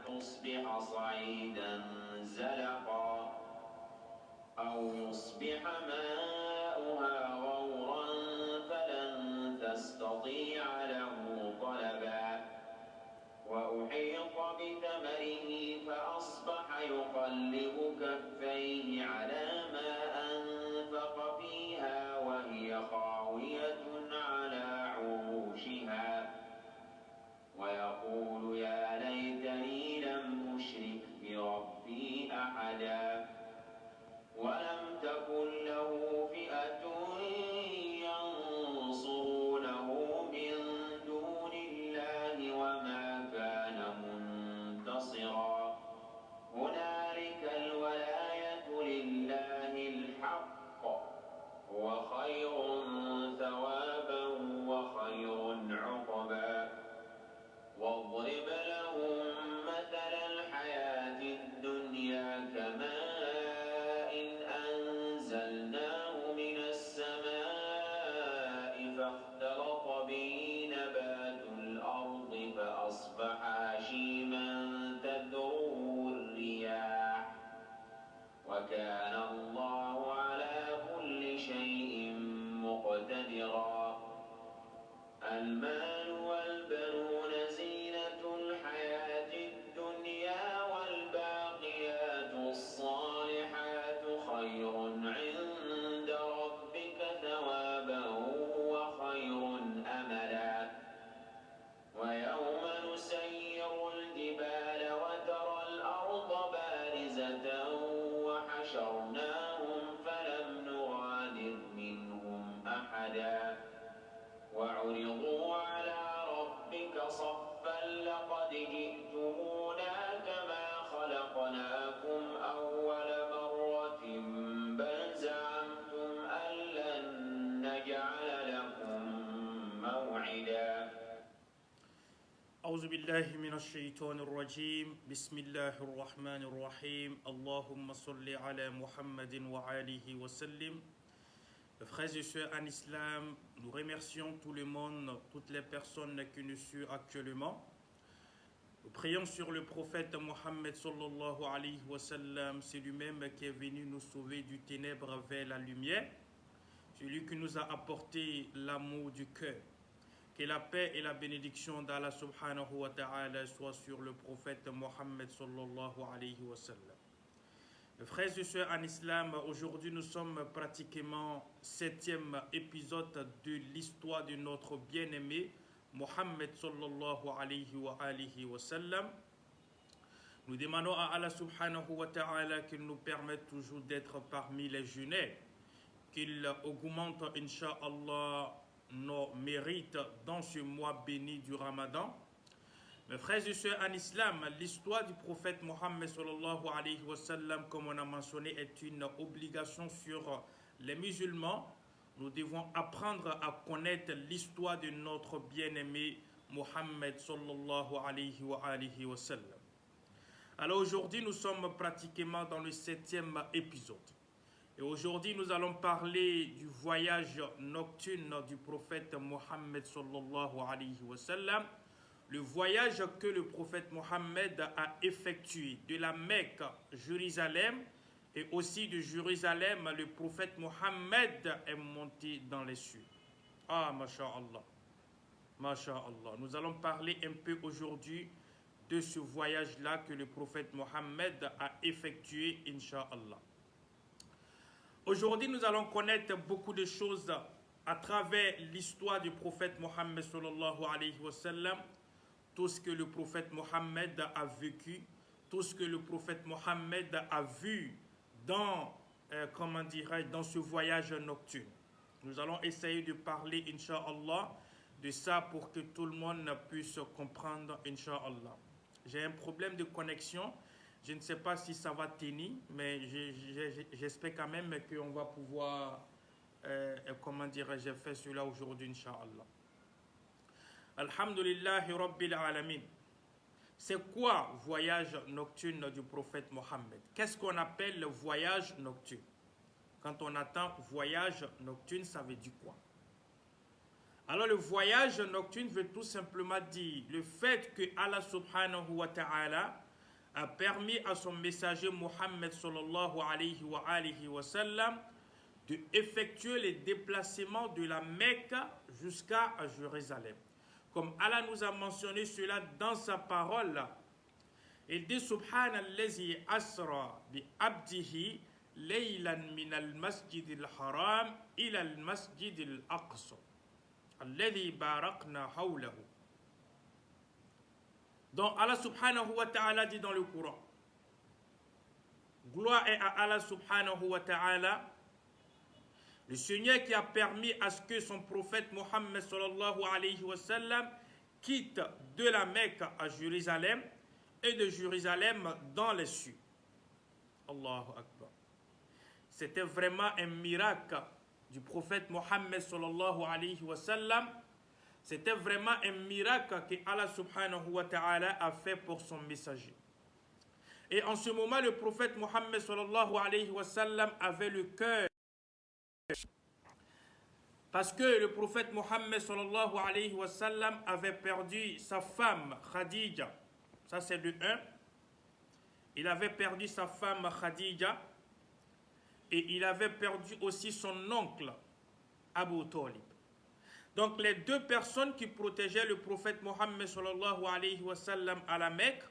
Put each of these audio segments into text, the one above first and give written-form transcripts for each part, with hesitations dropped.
تصبح صعيدا زلقا أو يصبح ماؤها غورا فلن تستطيع له طلبا وأحيط بثمره فأصبح يقلب كفيه على ما أنفق فيها وهي خاوية على عروشها ويقول يا ليتني لم أشرك بربي أحدا ولم تكن له فئة ينصرونه من دون الله وما كان منتصرا هنالك الولاية لله الحق هو خير ثوابا وخير عقبا واضرب لهم مثل الحياة الدنيا كماء أنزلناه من السماء فاختلط به نبات الأرض فأصبح هشيما تذروه الرياح وكان الله على كل شيء مقتدرا المال والبنون زينة الحياة الدنيا والباقيات الصالحات خير عند ربك ثوابا وخير أملا ويوم نسير الجبال وترى الأرض بارزة وحشرناهم فلم نغادر منهم أحدا وعرضوا على ربك صفا لقد جئتمونا كما خلقناكم أول مرة بل زعمتم أن لن نجعل لكم موعدا أعوذ بالله من الشيطان الرجيم بسم الله الرحمن الرحيم اللهم صل على محمد وآله وسلم. Frères et sœurs en islam, nous remercions tout le monde, toutes les personnes qui nous suivent actuellement. Nous prions sur le prophète Mohammed sallallahu alayhi wa sallam, c'est lui-même qui est venu nous sauver du ténèbre vers la lumière, celui qui nous a apporté l'amour du cœur. Que la paix et la bénédiction d'Allah subhanahu wa ta'ala soient sur le prophète Mohammed sallallahu alayhi wa sallam. Frères et sœurs en islam, aujourd'hui nous sommes pratiquement 7e épisode de l'histoire de notre bien-aimé Mohammed sallallahu alayhi wa sallam. Nous demandons à Allah subhanahu wa ta'ala qu'il nous permette toujours d'être parmi les jeûneurs, qu'il augmente incha'Allah nos mérites dans ce mois béni du Ramadan. Mes frères et sœurs en islam, l'histoire du prophète Mohammed sallallahu alayhi wa sallam, comme on a mentionné, est une obligation sur les musulmans. Nous devons apprendre à connaître l'histoire de notre bien-aimé Mohammed sallallahu alayhi wa sallam. Alors aujourd'hui, nous sommes pratiquement dans le 7e épisode. Et aujourd'hui, nous allons parler du voyage nocturne du prophète Mohammed sallallahu alayhi wa sallam. Le voyage que le prophète Mohammed a effectué de la Mecque à Jérusalem et aussi de Jérusalem, le prophète Mohammed est monté dans les cieux. Ah, masha'Allah. Masha'Allah. Nous allons parler un peu aujourd'hui de ce voyage-là que le prophète Mohammed a effectué, incha'Allah. Aujourd'hui, nous allons connaître beaucoup de choses à travers l'histoire du prophète Mohammed sallallahu alayhi wa sallam. Tout ce que le prophète Mohammed a vécu, tout ce que le prophète Mohammed a vu dans, dans ce voyage nocturne. Nous allons essayer de parler, incha'Allah, de ça pour que tout le monde puisse comprendre, incha'Allah. J'ai un problème de connexion. Je ne sais pas si ça va tenir, mais j'espère quand même qu'on va pouvoir, j'ai fait cela aujourd'hui, incha'Allah. Alhamdulillahi Rabbil Alamin. C'est quoi voyage nocturne du prophète Mohammed? Qu'est-ce qu'on appelle le voyage nocturne? Quand on attend voyage nocturne, ça veut dire quoi? Alors le voyage nocturne veut tout simplement dire le fait que Allah subhanahu wa ta'ala a permis à son messager Mohammed sallallahu alayhi wa sallam de effectuer les déplacements de la Mecque jusqu'à Jérusalem. Comme Allah nous a mentionné cela dans sa parole, il dit Subhanallazi asra bi abdihi laylan min al-masjid al-haram ila al-masjid al-aqsa alladhi barakna hawlahu. Donc Allah subhanahu wa ta'ala dit dans le Coran, gloire est à Allah subhanahu wa ta'ala, le Seigneur qui a permis à ce que son prophète Mohammed sallallahu alayhi wa sallam quitte de la Mecque à Jérusalem et de Jérusalem dans les cieux. Allahu Akbar. C'était vraiment un miracle du prophète Mohammed sallallahu alayhi wa sallam. C'était vraiment un miracle que Allah subhanahu wa ta'ala a fait pour son messager. Et en ce moment, le prophète Mohammed sallallahu alayhi wa sallam avait le cœur. Parce que le prophète Mohammed sallallahu alayhi wa sallam avait perdu sa femme Khadija. Ça c'est de 1. Il avait perdu sa femme Khadija. Et il avait perdu aussi son oncle Abu Talib. Donc les deux personnes qui protégeaient le prophète Mohammed sallallahu alayhi wa sallam à la Mecque,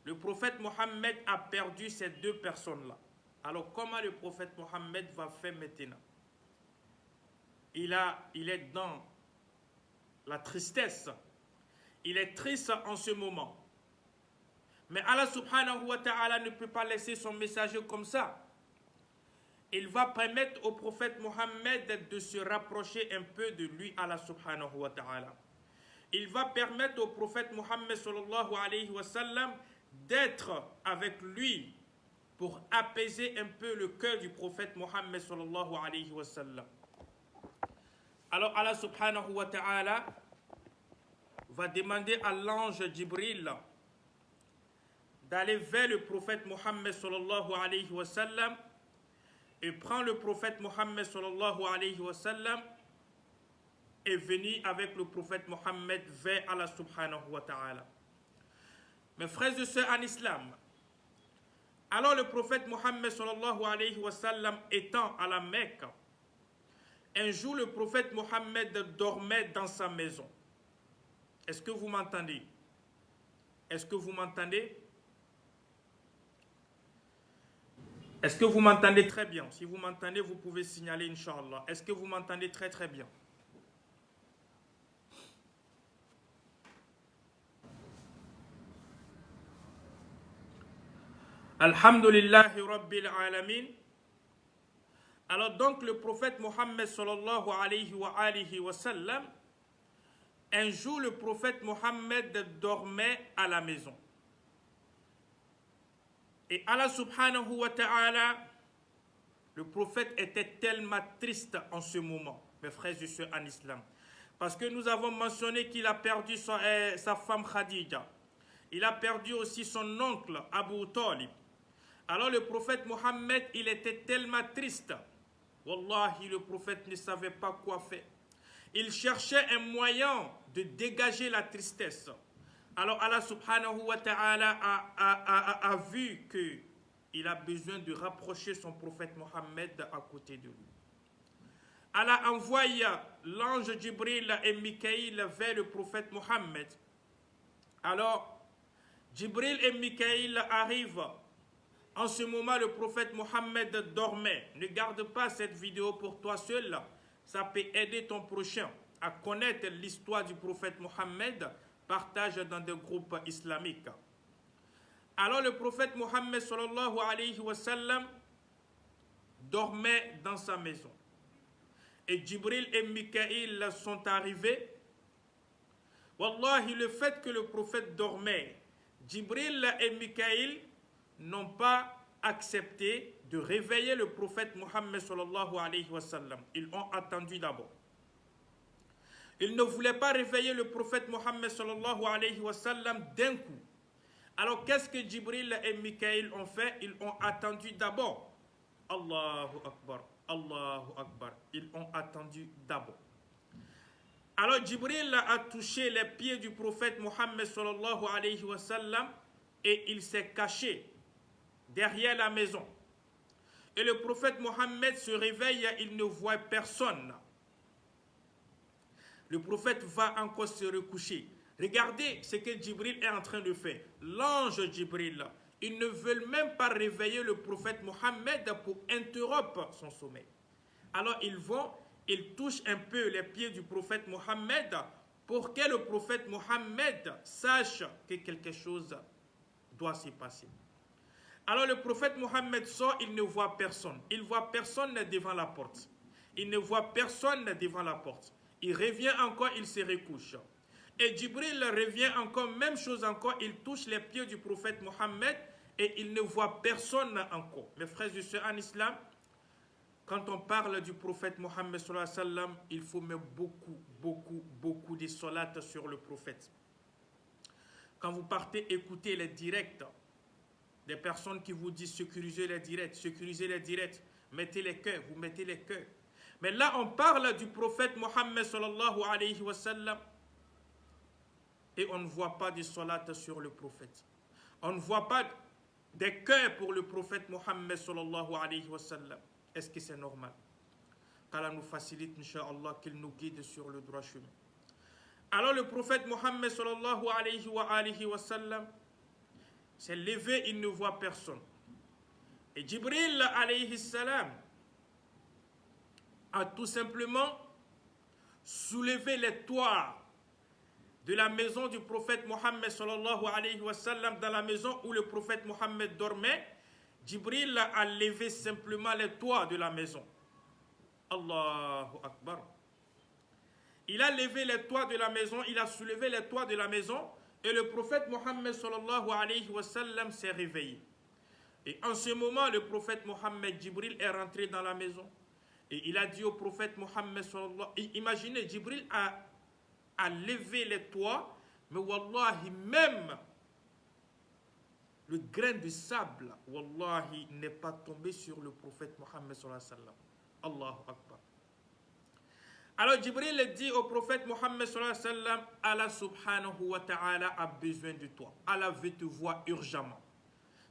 le prophète Mohammed a perdu ces deux personnes-là. Alors comment le prophète Mohammed va faire maintenant? Il est dans la tristesse. Il est triste en ce moment. Mais Allah subhanahu wa ta'ala ne peut pas laisser son messager comme ça. Il va permettre au prophète Mohammed de se rapprocher un peu de lui, Allah subhanahu wa ta'ala. Il va permettre au prophète Mohammed sallallahu alayhi wa sallam d'être avec lui pour apaiser un peu le cœur du prophète Mohammed sallallahu alayhi wa sallam. Alors Allah subhanahu wa ta'ala va demander à l'ange Jibril d'aller vers le prophète Mohammed sallallahu alayhi wa sallam et prend le prophète Mohammed sallallahu alayhi wa sallam et venir avec le prophète Mohammed vers Allah subhanahu wa ta'ala. Mes frères et sœurs en islam, alors le prophète Mohammed sallallahu alayhi wa sallam étant à la Mecque, un jour le prophète Mohammed dormait dans sa maison. Est-ce que vous m'entendez? Est-ce que vous m'entendez? Est-ce que vous m'entendez très bien? Si vous m'entendez, vous pouvez signaler, Inch'Allah. Est-ce que vous m'entendez très très bien? Alhamdulillahi Rabbil Alamin. Alors donc le prophète Mohammed sallallahu alayhi wa sallam, un jour le prophète Mohammed dormait à la maison. Et Allah subhanahu wa ta'ala, le prophète était tellement triste en ce moment, mes frères et sœurs en islam. Parce que nous avons mentionné qu'il a perdu sa femme Khadija. Il a perdu aussi son oncle Abu Talib. Alors le prophète Mohammed, il était tellement triste. Wallahi, le prophète ne savait pas quoi faire. Il cherchait un moyen de dégager la tristesse. Alors Allah subhanahu wa ta'ala a vu qu'il a besoin de rapprocher son prophète Mohammed à côté de lui. Allah envoya l'ange Jibril et Mikaïl vers le prophète Mohammed. Alors, Jibril et Mikaïl arrivent. En ce moment, le prophète Mohammed dormait. Ne garde pas cette vidéo pour toi seul. Ça peut aider ton prochain à connaître l'histoire du prophète Mohammed. Partage dans des groupes islamiques. Alors le prophète Mohammed sallallahu alayhi wa sallam dormait dans sa maison. Et Jibril et Mikaïl sont arrivés. Wallahi, le fait que le prophète dormait, Jibril et Mikaïl n'ont pas accepté de réveiller le prophète Mohammed sallallahu alayhi wa sallam. Ils ont attendu d'abord. Ils ne voulaient pas réveiller le prophète Mohammed sallallahu alayhi wa sallam d'un coup. Alors qu'est-ce que Jibril et Mikaïl ont fait? Ils ont attendu d'abord. Allahu Akbar, Allahu Akbar. Ils ont attendu d'abord. Alors Jibril a touché les pieds du prophète Mohammed sallallahu alayhi wa sallam et il s'est caché derrière la maison. Et le prophète Mohammed se réveille, il ne voit personne. Le prophète va encore se recoucher. Regardez ce que Djibril est en train de faire. L'ange Djibril, ils ne veulent même pas réveiller le prophète Mohammed pour interrompre son sommeil. Alors ils vont, ils touchent un peu les pieds du prophète Mohammed pour que le prophète Mohammed sache que quelque chose doit s'y passer. Alors le prophète Mohammed sort, il ne voit personne. Il ne voit personne devant la porte. Il ne voit personne devant la porte. Il revient encore, il se recouche. Et Djibril revient encore, même chose encore, il touche les pieds du prophète Mohammed et il ne voit personne encore. Mes frères et sœurs en islam, quand on parle du prophète Mohammed sallallahu alayhi wa sallam, il faut mettre beaucoup de salats sur le prophète. Quand vous partez écouter les directs, des personnes qui vous disent sécuriser les directs, mettez les cœurs, vous mettez les cœurs. Mais là, on parle du prophète Mohammed sallallahu alayhi wa sallam et on ne voit pas de salat sur le prophète. On ne voit pas des cœurs pour le prophète Mohammed sallallahu alayhi wa sallam. Est-ce que c'est normal? Qu'Allah nous facilite, Inch'Allah, qu'il nous guide sur le droit chemin. Alors le prophète Mohammed sallallahu alayhi wa sallam s'est levé, il ne voit personne. Et Djibril alayhi salam a tout simplement soulevé les toits de la maison du prophète Mohammed sallallahu alayhi wa sallam, dans la maison où le prophète Mohammed dormait. Djibril a levé simplement les toits de la maison. Allahu Akbar. Il a levé les toits de la maison, il a soulevé les toits de la maison et le prophète Mohammed sallallahu alayhi wa sallam s'est réveillé. Et en ce moment, le prophète Mohammed, Djibril est rentré dans la maison. Et il a dit au prophète Mohammed sallallahu alayhi wa sallam, imaginez, Djibril a levé les toits, mais wallahi, même le grain de sable, wallahi, n'est pas tombé sur le prophète Mohammed sallallahu alayhi wa sallam. Allahu Akbar. Alors Djibril dit au prophète Mohammed sallallahu alayhi wa sallam, Allah subhanahu wa ta'ala a besoin de toi. Allah veut te voir urgemment.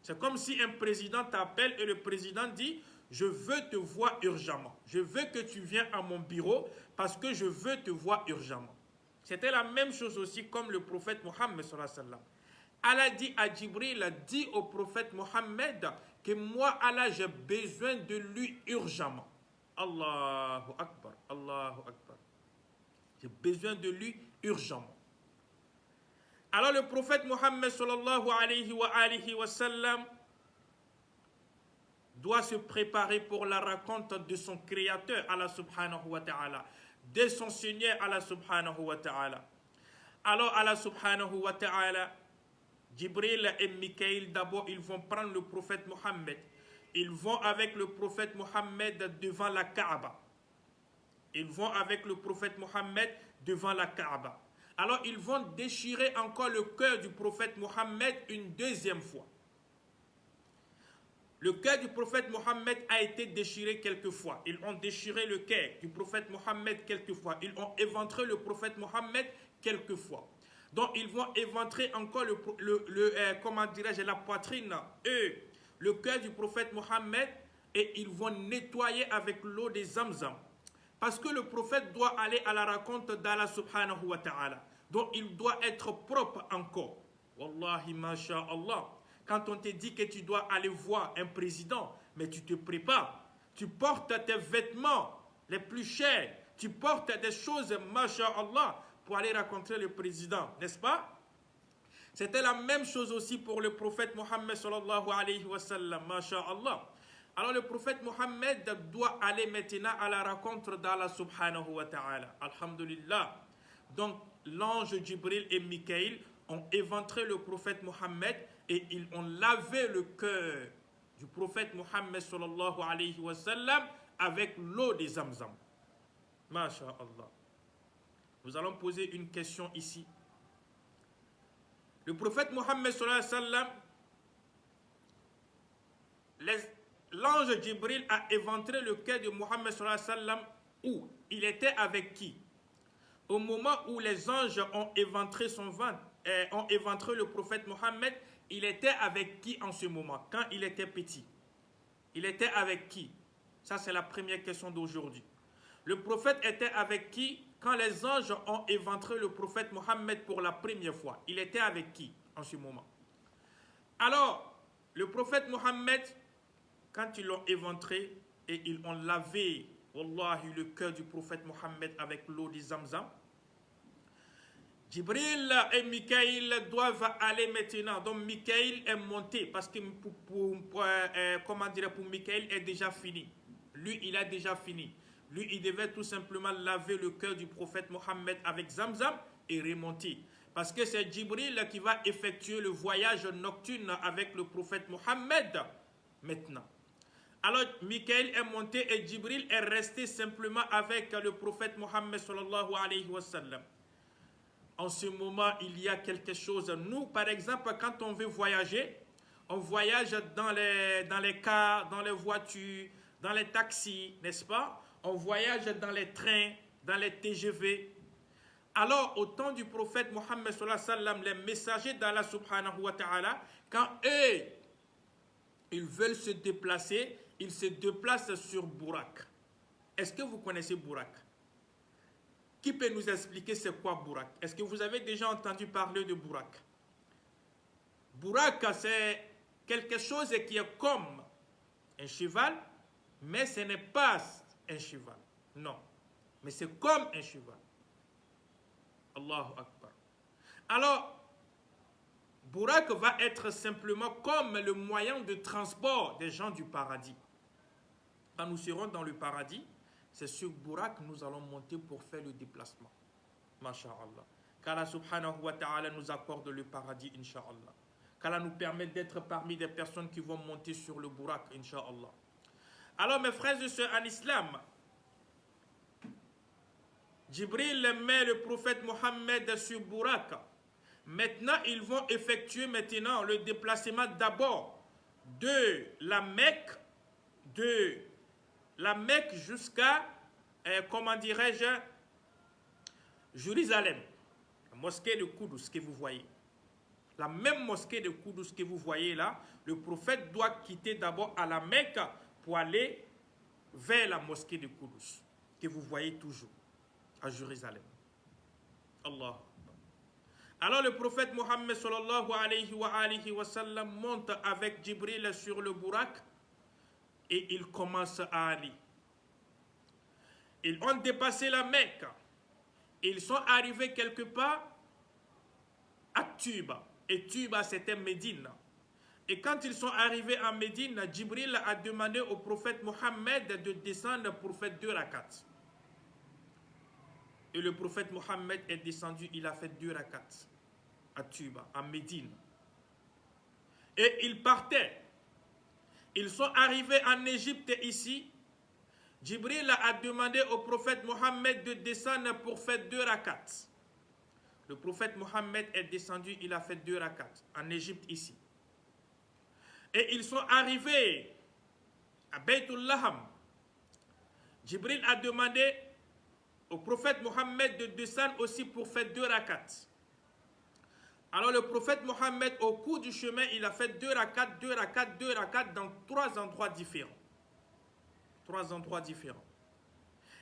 C'est comme si un président t'appelle et le président dit, je veux te voir urgemment. Je veux que tu viennes à mon bureau parce que je veux te voir urgemment. C'était la même chose aussi comme le prophète Mohammed sallallahu alayhi wa sallam. Allah dit à Djibril, dit au prophète Mohammed que moi, Allah, j'ai besoin de lui urgemment. Allahu Akbar, Allahu Akbar. J'ai besoin de lui urgemment. Alors le prophète Mohammed sallallahu alayhi wa sallam doit se préparer pour la rencontre de son créateur, Allah subhanahu wa ta'ala, de son Seigneur, Allah subhanahu wa ta'ala. Alors Allah subhanahu wa ta'ala, Djibril et Mikaïl, d'abord, ils vont prendre le prophète Mohammed. Ils vont avec le prophète Mohammed devant la Kaaba. Ils vont avec le prophète Mohammed devant la Kaaba. Alors, ils vont déchirer encore le cœur du prophète Mohammed une deuxième fois. Le cœur du prophète Mohammed a été déchiré quelques fois. Ils ont déchiré le cœur du prophète Mohammed quelques fois. Ils ont éventré le prophète Mohammed quelques fois. Donc, ils vont éventrer encore comment dirais-je, la poitrine, le cœur du prophète Mohammed, et ils vont nettoyer avec l'eau des Zamzam. Parce que le prophète doit aller à la rencontre d'Allah subhanahu wa ta'ala. Donc, il doit être propre encore. Wallahi, masha'Allah. Quand on te dit que tu dois aller voir un président, mais tu te prépares, tu portes tes vêtements les plus chers, tu portes des choses, masha'Allah, pour aller rencontrer le président, n'est-ce pas? C'était la même chose aussi pour le prophète Mohammed sallallahu alayhi wa sallam, masha'Allah. Alors le prophète Mohammed doit aller maintenant à la rencontre d'Allah subhanahu wa ta'ala. Alhamdulillah. Donc l'ange Djibril et Mikaïl ont éventré le prophète Mohammed et ils ont lavé le cœur du prophète Mohammed sallallahu alayhi wa sallam avec l'eau des Zamzam. Masha'Allah. Nous allons poser une question ici. Le prophète Mohammed sallallahu alayhi wa sallam, l'ange Djibril a éventré le cœur de Mohammed sallallahu alayhi wa sallam où? Il était avec qui? Au moment où les anges ont éventré son ventre, ont éventré le prophète Mohammed, il était avec qui en ce moment, quand il était petit? Il était avec qui? Ça, c'est la première question d'aujourd'hui. Le prophète était avec qui quand les anges ont éventré le prophète Mohammed pour la première fois? Il était avec qui en ce moment? Alors, le prophète Mohammed, quand ils l'ont éventré et ils ont lavé, wallahi, le cœur du prophète Mohammed avec l'eau du Zamzam, Jibril et Mikaïl doivent aller maintenant. Donc Mikaïl est monté parce que pour Mikaïl est déjà fini. Lui, il a déjà fini. Lui, il devait tout simplement laver le cœur du prophète Mohammed avec Zamzam et remonter. Parce que c'est Jibril qui va effectuer le voyage nocturne avec le prophète Mohammed maintenant. Alors, Mikaïl est monté et Jibril est resté simplement avec le prophète Mohammed sallallahu alayhi wa sallam. En ce moment, il y a quelque chose. Nous, par exemple, quand on veut voyager, on voyage dans les cars, dans les voitures, dans les taxis, n'est-ce pas? On voyage dans les trains, dans les TGV. Alors, au temps du prophète Mohammed sallallahu alayhi wa sallam, les messagers d'Allah subhanahu wa ta'ala, quand eux, ils veulent se déplacer, ils se déplacent sur Bourak. Est-ce que vous connaissez Bourak? Qui peut nous expliquer c'est quoi Bourak? Est-ce que vous avez déjà entendu parler de Bourak? Bourak, c'est quelque chose qui est comme un cheval, mais ce n'est pas un cheval. Non, mais c'est comme un cheval. Allahu Akbar. Alors, Bourak va être simplement comme le moyen de transport des gens du paradis. Quand nous serons dans le paradis, c'est sur Bourak que nous allons monter pour faire le déplacement. Masha'Allah. Qu'Allah subhanahu wa ta'ala nous accorde le paradis, Inch'Allah. Qu'Allah nous permette d'être parmi des personnes qui vont monter sur le Bourak, Inch'Allah. Alors mes frères et sœurs en islam, Jibril met le prophète Mohammed sur Bourak. Maintenant, ils vont effectuer maintenant le déplacement d'abord de la Mecque jusqu'à, comment dirais-je, Jérusalem. La mosquée de Koudous que vous voyez. La même mosquée de Koudous que vous voyez là, le prophète doit quitter d'abord à la Mecque pour aller vers la mosquée de Koudous, que vous voyez toujours à Jérusalem. Allah. Alors le prophète Mohammed sallallahu alayhi wa sallam monte avec Jibril sur le Bourak et il commence à aller. Ils ont dépassé la Mecque. Ils sont arrivés quelque part à Tuba. Et Tuba, c'était Médine. Et quand ils sont arrivés à Médine, Jibril a demandé au prophète Mohammed de descendre pour faire 2 rakats. Et le prophète Mohammed est descendu, il a fait 2 rakats à Tuba, à Médine. Et ils partaient. Ils sont arrivés en Égypte ici. Jibril a demandé au prophète Mohammed de descendre pour faire 2 rakats. Le prophète Mohammed est descendu, il a fait 2 rakats en Égypte ici. Et ils sont arrivés à Baytul Laham. Jibril a demandé au prophète Mohammed de descendre aussi pour faire 2 rakats. Alors le prophète Mohammed, au cours du chemin, il a fait 2 rakats, 2 rakats, 2 rakats dans 3 endroits différents. 3 endroits différents.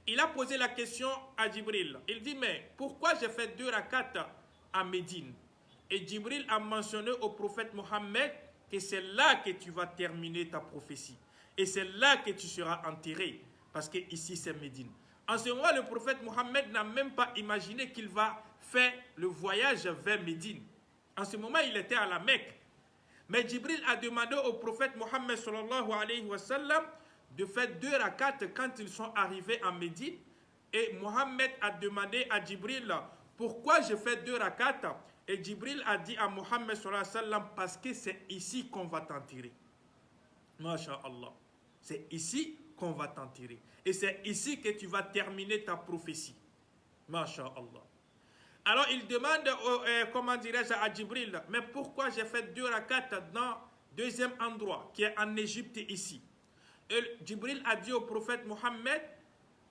Il a posé la question à Jibril. Il dit, mais pourquoi j'ai fait 2 rakats à Médine? Et Jibril a mentionné au prophète Mohammed que c'est là que tu vas terminer ta prophétie. Et c'est là que tu seras enterré. Parce que ici c'est Médine. En ce moment, le prophète Mohammed n'a même pas imaginé qu'il va faire le voyage vers Médine. En ce moment, il était à la Mecque. Mais Jibril a demandé au prophète Mohammed sallallahu alayhi wa sallam de faire 2 rakats quand ils sont arrivés à Médine. Et Mohammed a demandé à Jibril, pourquoi je fais 2 rakats? Et Jibril a dit à Mohammed sallallahu alayhi wa sallam, parce que c'est ici qu'on va t'enterrer. Masha'Allah. C'est ici qu'on va t'enterrer. Et c'est ici que tu vas terminer ta prophétie. Masha'Allah. Alors il demande, comment dirais-je, à Jibril, mais pourquoi j'ai fait 2 rakats dans deuxième endroit, qui est en Égypte ici? Et Jibril a dit au prophète Mohammed,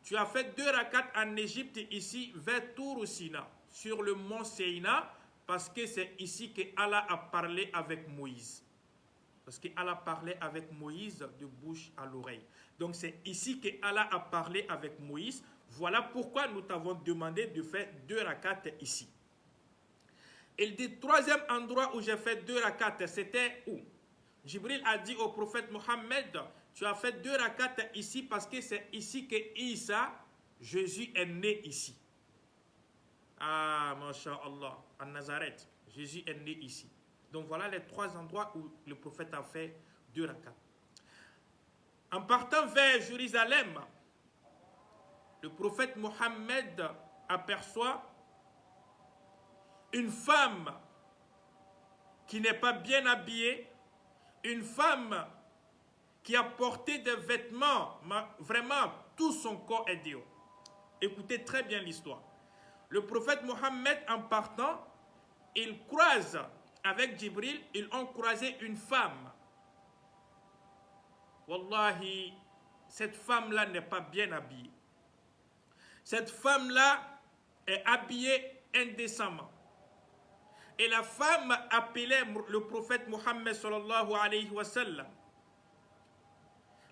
tu as fait 2 rakats en Égypte ici, vers Tour Sina, sur le mont Sina, Parce que c'est ici que Allah a parlé avec Moïse. Parce qu'Allah parlait avec Moïse de bouche à l'oreille. Donc c'est ici que Allah a parlé avec Moïse. Voilà pourquoi nous t'avons demandé de faire 2 rakats ici. Et le troisième endroit où j'ai fait 2 rakats, c'était où? Jibril a dit au prophète Mohammed, tu as fait 2 rakats ici parce que c'est ici que Isa, Jésus, est né ici. Ah, masha'Allah, à Nazareth, Jésus est né ici. Donc voilà les 3 endroits où le prophète a fait 2 rakats. En partant vers Jérusalem, le prophète Mohammed aperçoit une femme qui n'est pas bien habillée, une femme qui a porté des vêtements, vraiment tout son corps est dehors. Écoutez très bien l'histoire. Le prophète Mohammed, en partant, il croise avec Jibril, ils ont croisé une femme. Wallahi, cette femme-là n'est pas bien habillée. Cette femme-là est habillée indécemment. Et la femme appelait le prophète Mohammed sallallahu alayhi wa sallam.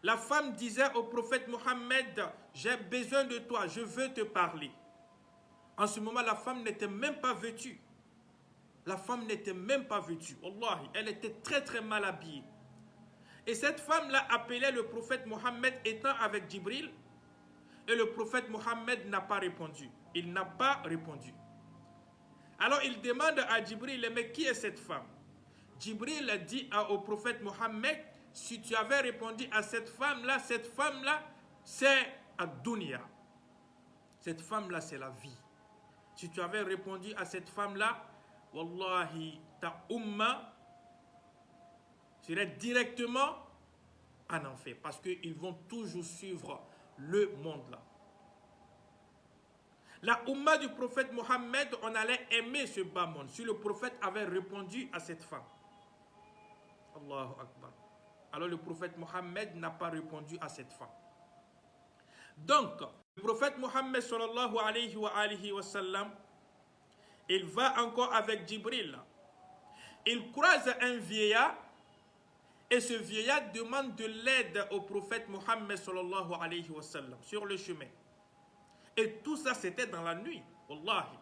La femme disait au prophète Mohammed, j'ai besoin de toi, je veux te parler. En ce moment, la femme n'était même pas vêtue. La femme n'était même pas vêtue. Wallahi, elle était très très mal habillée. Et cette femme-là appelait le prophète Mohammed étant avec Jibril. Et le prophète Mohammed n'a pas répondu. Il n'a pas répondu. Alors il demande à Jibril, mais qui est cette femme? Jibril a dit au prophète Mohammed, si tu avais répondu à cette femme-là, c'est ad-dunya. Cette femme-là, c'est la vie. Si tu avais répondu à cette femme-là, wallahi, ta umma serait directement en enfer. Parce qu'ils vont toujours suivre le monde là. La umma du prophète Mohammed, on allait aimer ce bas monde si le prophète avait répondu à cette femme. Allahu Akbar. Alors le prophète Mohammed n'a pas répondu à cette femme. Donc, le prophète Mohammed sallallahu alayhi wa sallam, il va encore avec Jibril. Il croise un vieillard et ce vieillard demande de l'aide au prophète Mohammed sallallahu alayhi wa sallam sur le chemin. Et tout ça c'était dans la nuit. Wallahi.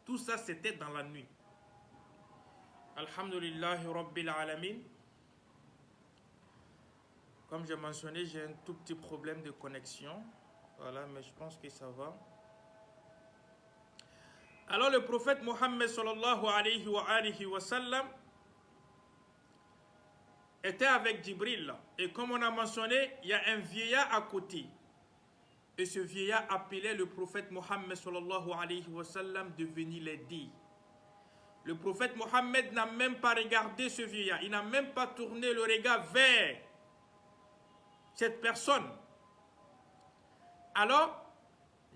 Tout ça c'était dans la nuit. Alhamdulillahi Rabbil Alamin. Comme j'ai mentionné, j'ai un tout petit problème de connexion. Voilà, mais je pense que ça va. Alors le prophète Mohammed sallallahu alayhi wa sallam était avec Jibril. Et comme on a mentionné, il y a un vieillard à côté. Et ce vieillard appelait le prophète Mohammed sallallahu alayhi wa sallam de venir l'aider. Le prophète Mohammed n'a même pas regardé ce vieillard. Il n'a même pas tourné le regard vers cette personne. Alors,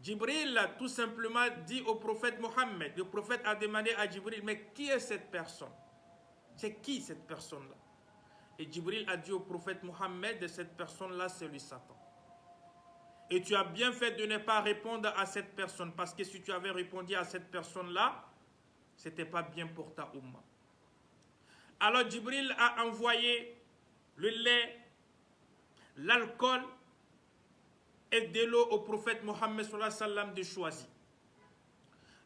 Jibril a tout simplement dit au prophète Mohammed. Le prophète a demandé à Jibril, mais qui est cette personne? C'est qui cette personne-là? Et Jibril a dit au prophète Mohammed, cette personne-là, c'est le Satan. Et tu as bien fait de ne pas répondre à cette personne, parce que si tu avais répondu à cette personne-là, ce n'était pas bien pour ta umma. Alors Jibril a envoyé le lait, l'alcool et de l'eau au prophète Mohammed sallallahu alayhi wa sallam de choisir.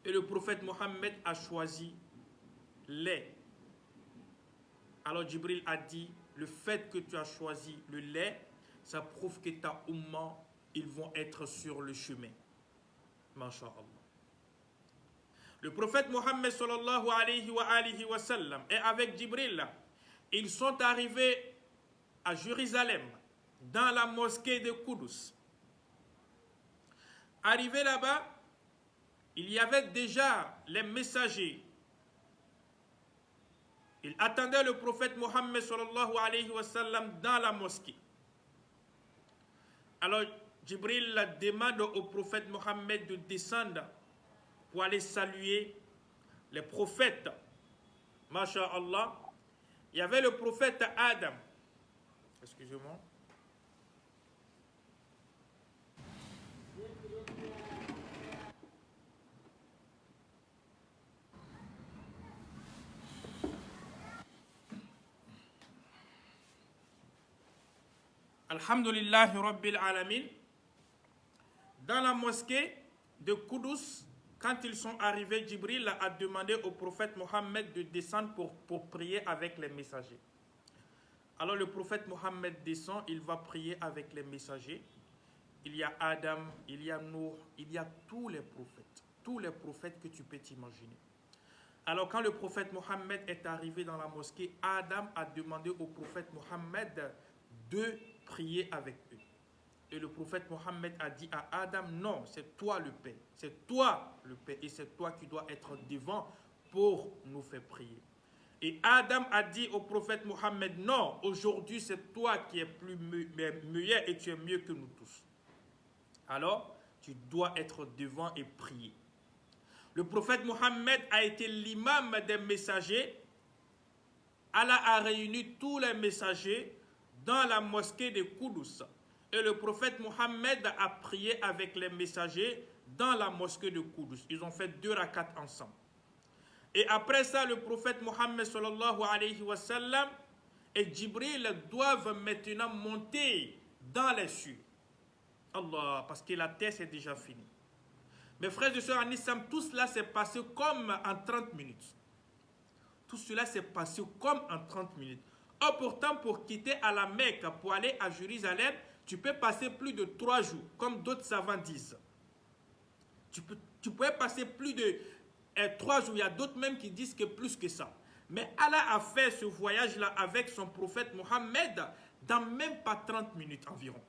Et le prophète Mohammed a choisi lait. Alors Jibril a dit, le fait que tu as choisi le lait, ça prouve que ta umma, ils vont être sur le chemin. Masha'Allah. Le prophète Mohammed sallallahu alayhi wa sallam et avec Jibril, ils sont arrivés à Jérusalem, dans la mosquée de Koudous. Arrivés là-bas, il y avait déjà les messagers. Ils attendaient le prophète Mohammed sallallahu alayhi wa sallam dans la mosquée. Alors, Jibril demande au prophète Mohammed de descendre pour aller saluer les prophètes. Masha'Allah. Il y avait le prophète Adam. Excusez-moi. Alhamdulillahi Rabbil Alamin. Dans la mosquée de Koudous, quand ils sont arrivés, Jibril a demandé au prophète Mohammed de descendre pour prier avec les messagers. Alors le prophète Mohammed descend, il va prier avec les messagers. Il y a Adam, il y a Nour, il y a tous les prophètes que tu peux t'imaginer. Alors quand le prophète Mohammed est arrivé dans la mosquée, Adam a demandé au prophète Mohammed de prier avec eux. Et le prophète Mohammed a dit à Adam, non, c'est toi le Père, c'est toi le Père, et c'est toi qui dois être devant pour nous faire prier. Et Adam a dit au prophète Mohammed, non, aujourd'hui c'est toi qui es plus meilleur et tu es mieux que nous tous. Alors, tu dois être devant et prier. Le prophète Mohammed a été l'imam des messagers. Allah a réuni tous les messagers dans la mosquée de Koudous. Et le prophète Mohammed a prié avec les messagers dans la mosquée de Koudous. Ils ont fait 2 rakats ensemble. Et après ça, le prophète Mohammed sallallahu alayhi wa sallam et Jibril doivent maintenant monter dans les cieux. Allah, parce que la terre c'est déjà fini. Mes frères et sœurs en islam, tout cela s'est passé comme en 30 minutes. Tout cela s'est passé comme en 30 minutes. Or pourtant, pour quitter à la Mecque, pour aller à Jérusalem, tu peux passer plus de 3 jours, comme d'autres savants disent. Tu pourrais passer plus de 3 jours. Il y a d'autres même qui disent que plus que ça. Mais Allah a fait ce voyage-là avec son prophète Mohammed dans même pas 30 minutes environ.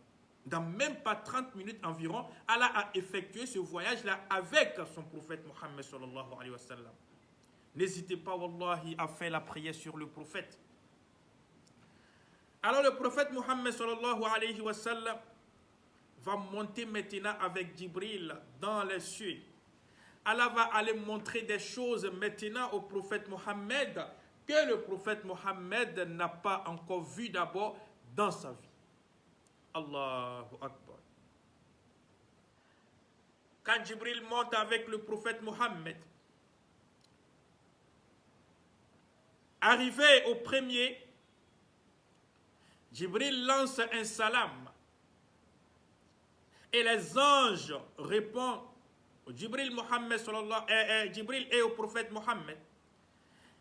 Dans même pas 30 minutes environ, Allah a effectué ce voyage-là avec son prophète Mohammed sallallahu alayhi wa sallam. N'hésitez pas, wallahi, à faire la prière sur le prophète. Alors le prophète Mohammed sallallahu alayhi wa sallam va monter maintenant avec Jibril dans les cieux. Allah va aller montrer des choses maintenant au prophète Mohammed que le prophète Mohammed n'a pas encore vu d'abord dans sa vie. Allahu Akbar. Quand Jibril monte avec le prophète Mohammed, arrivé au premier, Jibril lance un salam. Et les anges répondent. Jibril est au prophète Mohammed.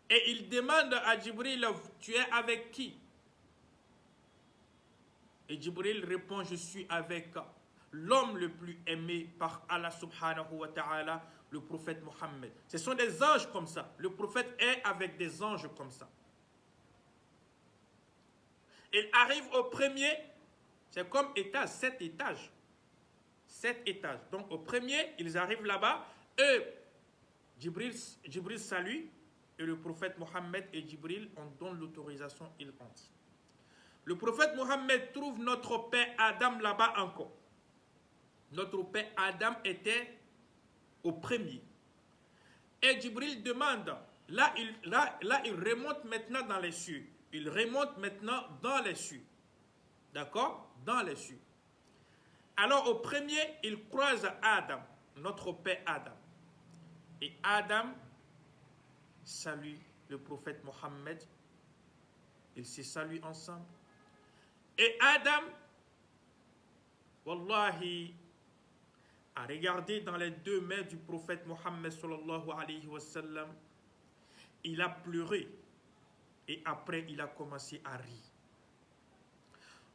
Et il demande à Jibril, tu es avec qui? Et Jibril répond, je suis avec l'homme le plus aimé par Allah subhanahu wa ta'ala, le prophète Mohammed. Ce sont des anges comme ça. Le prophète est avec des anges comme ça. Il arrive au premier, c'est comme étage, 7 étages. 7 étages. Donc au premier, ils arrivent là-bas. Eux, Jibril salue. Et le prophète Mohammed et Jibril, on donne l'autorisation, ils entrent. Le prophète Mohammed trouve notre père Adam là-bas encore. Notre père Adam était au premier. Et Jibril demande, là il remonte maintenant dans les cieux. Il remonte maintenant dans les cieux. D'accord? Dans les cieux. Alors au premier, il croise Adam, notre père Adam. Et Adam salue le prophète Mohammed. Ils se saluent ensemble. Et Adam, wallahi, a regardé dans les 2 mains du prophète Mohammed sallallahu alayhi wa sallam. Il a pleuré. Et après, il a commencé à rire.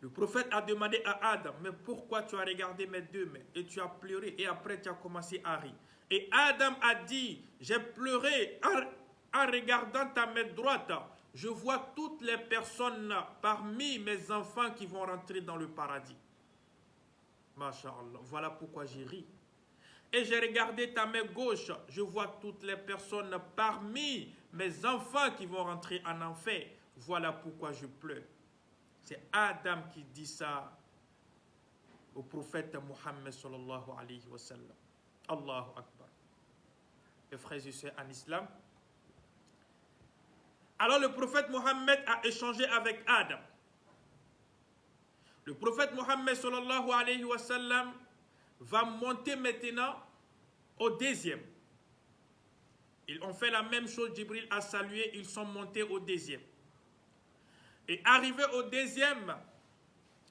Le prophète a demandé à Adam, mais pourquoi tu as regardé mes 2 mains et tu as pleuré et après tu as commencé à rire? Et Adam a dit, j'ai pleuré en regardant ta main droite. Je vois toutes les personnes parmi mes enfants qui vont rentrer dans le paradis. Masha'Allah, voilà pourquoi j'ai ri. Et j'ai regardé ta main gauche, je vois toutes les personnes parmi mes enfants qui vont rentrer en enfer. Voilà pourquoi je pleure. C'est Adam qui dit ça au prophète Mohammed sallallahu alayhi wa sallam. Allahu Akbar. Les frères et sœurs en islam. Alors le prophète Mohammed a échangé avec Adam. Le prophète Mohammed sallallahu alayhi wa sallam va monter maintenant au 2e. Ils ont fait la même chose, Jibril a salué, ils sont montés au 2e. Et arrivé au 2e,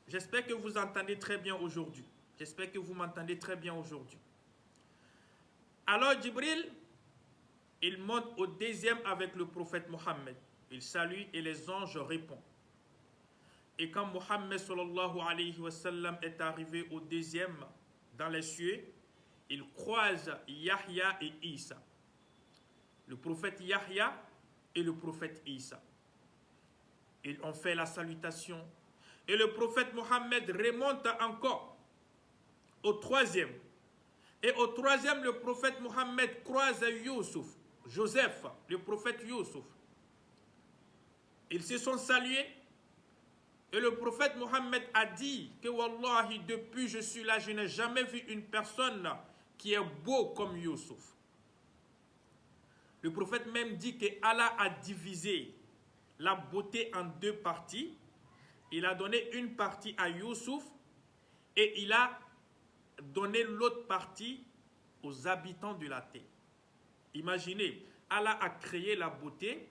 J'espère que vous entendez très bien aujourd'hui. J'espère que vous m'entendez très bien aujourd'hui. Alors Jibril, il monte au deuxième avec le prophète Mohammed. Il salue et les anges répondent. Et quand Mohammed sallallahu alayhi wa sallam est arrivé au deuxième dans les cieux, il croise Yahya et Isa. Le prophète Yahya et le prophète Isa. Ils ont fait la salutation. Et le prophète Mohammed remonte encore au troisième. Et au troisième, le prophète Mohammed croise Youssouf, Joseph, le prophète Youssouf. Ils se sont salués. Et le prophète Mohammed a dit que Wallahi, depuis je suis là, je n'ai jamais vu une personne qui est beau comme Youssouf. Le prophète même dit que Allah a divisé la beauté en deux parties. Il a donné une partie à Youssouf et il a donné l'autre partie aux habitants de la terre. Imaginez, Allah a créé la beauté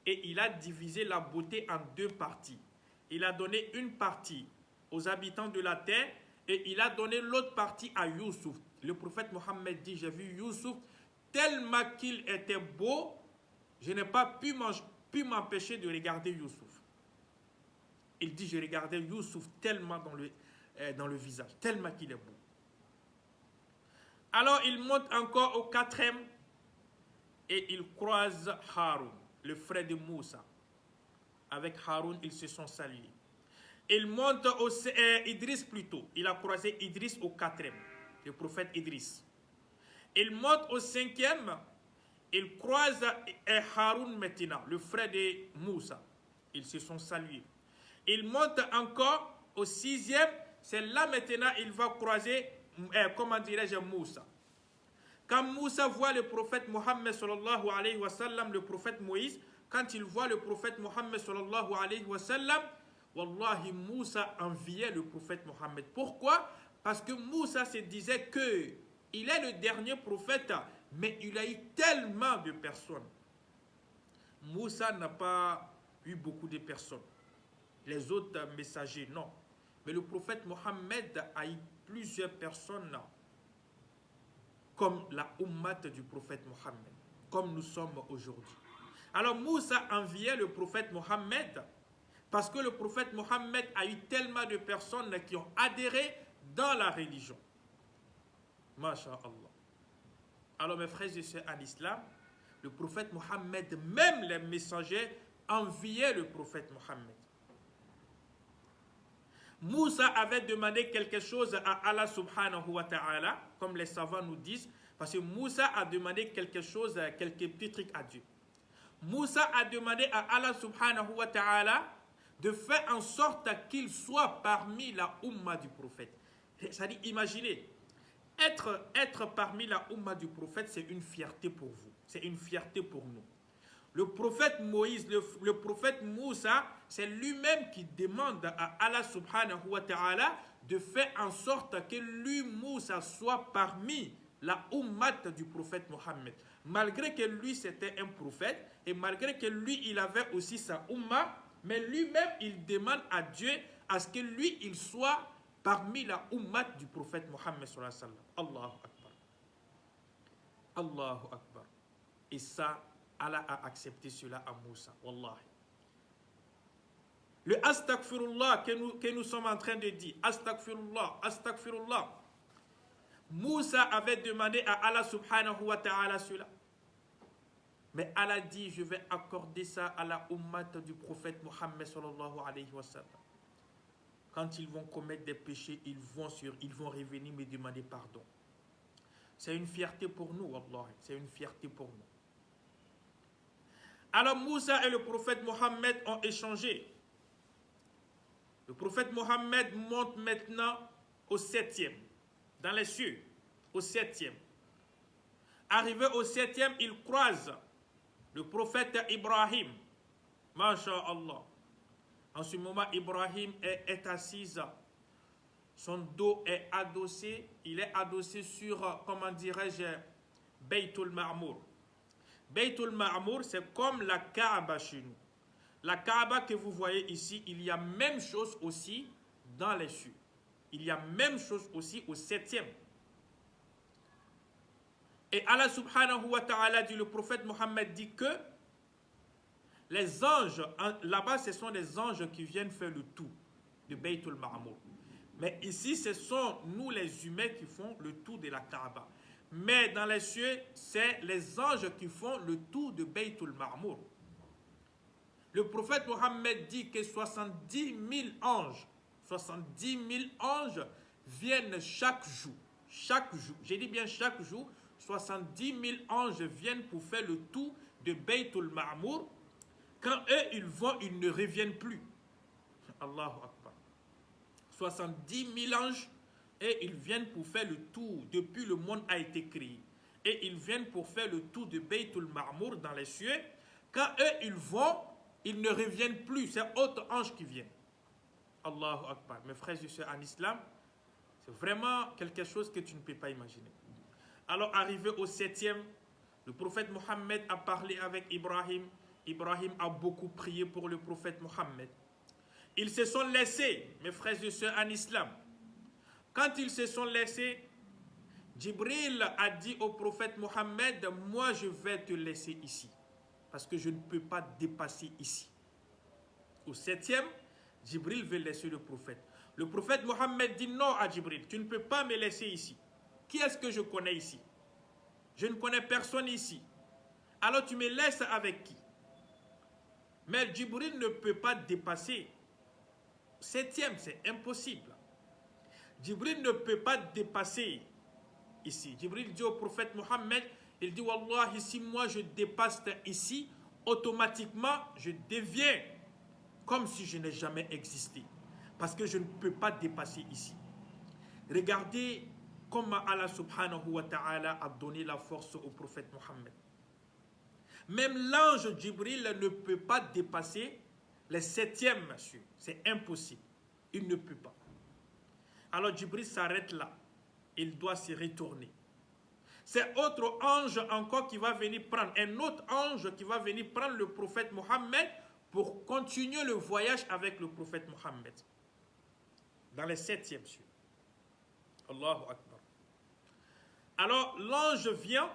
et il a divisé la beauté en deux parties. Il a donné une partie aux habitants de la terre et il a donné l'autre partie à Youssouf. Le prophète Mohammed dit, j'ai vu Youssouf tellement qu'il était beau, je n'ai pas pu m'empêcher de regarder Youssouf. Il dit, je regardais Youssouf tellement dans le visage, tellement qu'il est beau. Alors il monte encore au quatrième et il croise Haroun, le frère de Moussa. Avec Haroun, ils se sont salués. Il monte au Idriss plutôt. Il a croisé Idriss au quatrième, le prophète Idriss. Il monte au cinquième. Il croise Haroun maintenant, le frère de Moussa. Ils se sont salués. Il monte encore au sixième. C'est là maintenant il va croiser, comment dirais-je, Moussa. Quand Moussa voit le prophète Mohammed sallallahu alayhi wa sallam, le prophète Moïse, quand il voit le prophète Mohammed sallallahu alayhi wa sallam, wallahi Moussa enviait le prophète Mohammed. Pourquoi? Parce que Moussa se disait que il est le dernier prophète, mais il a eu tellement de personnes. Moussa n'a pas eu beaucoup de personnes. Les autres messagers, non. Mais le prophète Mohammed a eu plusieurs personnes comme la ummat du prophète Mohammed, comme nous sommes aujourd'hui. Alors Moussa enviait le prophète Mohammed parce que le prophète Mohammed a eu tellement de personnes qui ont adhéré dans la religion. Masha'Allah. Alors mes frères et sœurs en islam, le prophète Mohammed, même les messagers, enviaient le prophète Mohammed. Moussa avait demandé quelque chose à Allah subhanahu wa ta'ala, comme les savants nous disent, parce que Moussa a demandé quelque chose, quelques petits trucs à Dieu. Moussa a demandé à Allah subhanahu wa ta'ala de faire en sorte qu'il soit parmi la umma du prophète. C'est-à-dire, imaginez, être parmi la umma du prophète, c'est une fierté pour vous, c'est une fierté pour nous. Le prophète Moïse, le prophète Moussa, c'est lui-même qui demande à Allah subhanahu wa ta'ala de faire en sorte que lui, Moussa, soit parmi la ummat du prophète Mohammed. Malgré que lui, c'était un prophète, et malgré que lui, il avait aussi sa umma, mais lui-même, il demande à Dieu à ce que lui, il soit parmi la ummat du prophète Mohammed sallallahu alayhi wa sallam. Allahu Akbar. Allahu Akbar. Et ça, Allah a accepté cela à Moussa. Wallahi. Le astaghfirullah que nous sommes en train de dire, astaghfirullah, astaghfirullah. Moussa avait demandé à Allah subhanahu wa ta'ala cela. Mais Allah dit, je vais accorder ça à la ummat du prophète Mohammed sallallahu alayhi wa sallam. Quand ils vont commettre des péchés, ils vont revenir me demander pardon. C'est une fierté pour nous, wallahi. C'est une fierté pour nous. Alors Moussa et le prophète Mohammed ont échangé. Le prophète Mohammed monte maintenant au septième, dans les cieux, au septième. Arrivé au septième, il croise le prophète Ibrahim. Masha'Allah. En ce moment, Ibrahim est assis. Son dos est adossé. Il est adossé sur, comment dirais-je, Baytul Ma'mour. Baytul Ma'mour, c'est comme la Kaaba chez nous. La Kaaba que vous voyez ici, il y a même chose aussi dans les cieux. Il y a même chose aussi au 7e. Et Allah subhanahu wa ta'ala dit, le prophète Mohammed dit que les anges, là-bas ce sont les anges qui viennent faire le tour de Baytul Ma'mour. Mais ici ce sont nous les humains qui font le tour de la Kaaba. Mais dans les cieux, c'est les anges qui font le tour de Baytul Ma'mour. Le prophète Mohammed dit que 70 000 anges, 70 000 anges viennent chaque jour. Chaque jour, j'ai dit bien chaque jour, 70 000 anges viennent pour faire le tour de Baytul Ma'mour. Quand eux, ils vont, ils ne reviennent plus. Allahu Akbar. 70 000 anges, et ils viennent pour faire le tour depuis le monde a été créé. Et ils viennent pour faire le tour de Baytul Ma'mour dans les cieux. Quand eux, ils vont, ils ne reviennent plus. C'est autres anges qui viennent. Allahu Akbar. Mes frères et sœurs en islam, c'est vraiment quelque chose que tu ne peux pas imaginer. Alors, arrivé au 7e, le prophète Mohammed a parlé avec Ibrahim. Ibrahim a beaucoup prié pour le prophète Mohammed. Ils se sont laissés, mes frères et sœurs en islam. Quand ils se sont laissés, Jibril a dit au prophète Mohammed, moi je vais te laisser ici, parce que je ne peux pas dépasser ici. Au 7e, Jibril veut laisser le prophète. Le prophète Mohammed dit non à Jibril, tu ne peux pas me laisser ici. Qui est-ce que je connais ici? Je ne connais personne ici. Alors tu me laisses avec qui? Mais Jibril ne peut pas dépasser. 7e, c'est impossible. Jibril ne peut pas dépasser ici. Jibril dit au prophète Mohammed, il dit Wallahi, si moi je dépasse ici, automatiquement je deviens comme si je n'ai jamais existé. Parce que je ne peux pas dépasser ici. Regardez comment Allah subhanahu wa ta'ala a donné la force au prophète Mohammed. Même l'ange Jibril ne peut pas dépasser les 7e cieux. C'est impossible. Il ne peut pas. Alors Jibril s'arrête là. Il doit se retourner. C'est autre ange encore qui va venir prendre. Un autre ange qui va venir prendre le prophète Mohammed pour continuer le voyage avec le prophète Mohammed. Dans les 7e cieux. Allahu Akbar. Alors l'ange vient.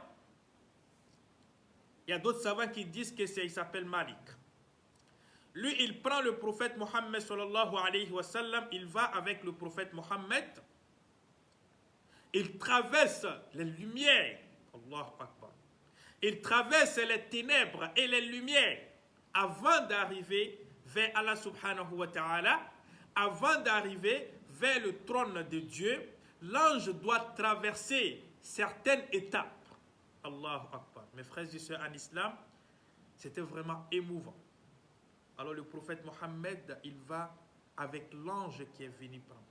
Il y a d'autres savants qui disent que il s'appelle Malik. Lui, il prend le prophète Mohammed sallallahu alayhi wa sallam, il va avec le prophète Mohammed, il traverse les lumières, Allahu Akbar. Il traverse les ténèbres et les lumières avant d'arriver vers Allah subhanahu wa ta'ala, avant d'arriver vers le trône de Dieu. L'ange doit traverser certaines étapes. Allahu Akbar. Mes frères et sœurs en islam, c'était vraiment émouvant. Alors le prophète Mohammed, il va avec l'ange qui est venu prendre.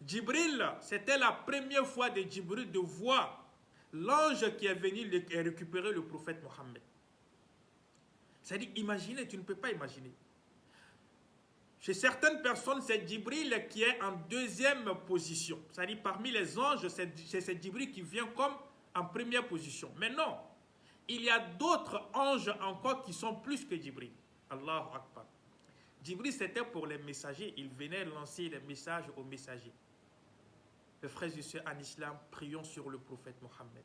Jibril, c'était la première fois de Jibril de voir l'ange qui est venu récupérer le prophète Mohammed. C'est-à-dire, imaginez, tu ne peux pas imaginer. Chez certaines personnes, c'est Jibril qui est en deuxième position. C'est-à-dire, parmi les anges, c'est Jibril qui vient comme en première position. Mais non, il y a d'autres anges encore qui sont plus que Jibril. Allahu Akbar. Jibril, c'était pour les messagers. Il venait lancer les messages aux messagers. Mes frères et sœurs en islam, prions sur le prophète Mohammed.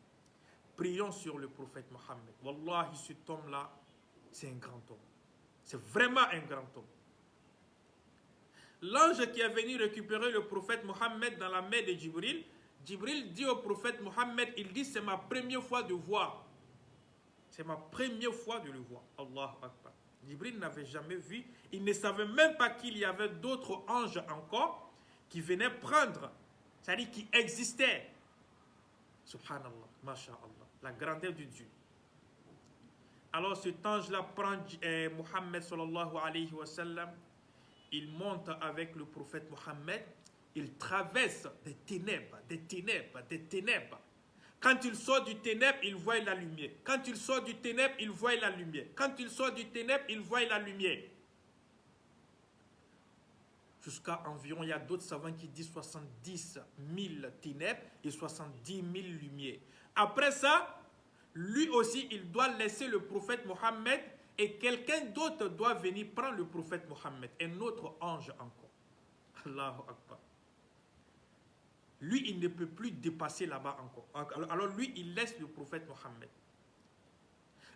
Prions sur le prophète Mohammed. Wallahi, cet homme-là, c'est un grand homme. C'est vraiment un grand homme. L'ange qui est venu récupérer le prophète Mohammed dans la main de Jibril, Jibril dit au prophète Mohammed, il dit, c'est ma première fois de voir. C'est ma première fois de le voir. Allahu Akbar. Jibril n'avait jamais vu, il ne savait même pas qu'il y avait d'autres anges encore qui venaient prendre, c'est-à-dire qui existaient. Subhanallah, masha'Allah, la grandeur de Dieu. Alors cet ange-là prend Mohammed sallallahu alayhi wa sallam, il monte avec le prophète Mohammed, il traverse des ténèbres, des ténèbres, des ténèbres. Quand il sort du ténèbre, il voit la lumière. Quand il sort du ténèbre, il voit la lumière. Quand il sort du ténèbre, il voit la lumière. Jusqu'à environ, il y a d'autres savants qui disent 70 000 ténèbres et 70 000 lumières. Après ça, lui aussi, il doit laisser le prophète Mohammed et quelqu'un d'autre doit venir prendre le prophète Mohammed. Un autre ange encore. Allahu Akbar. Lui, il ne peut plus dépasser là-bas encore. Alors lui, il laisse le prophète Mohammed.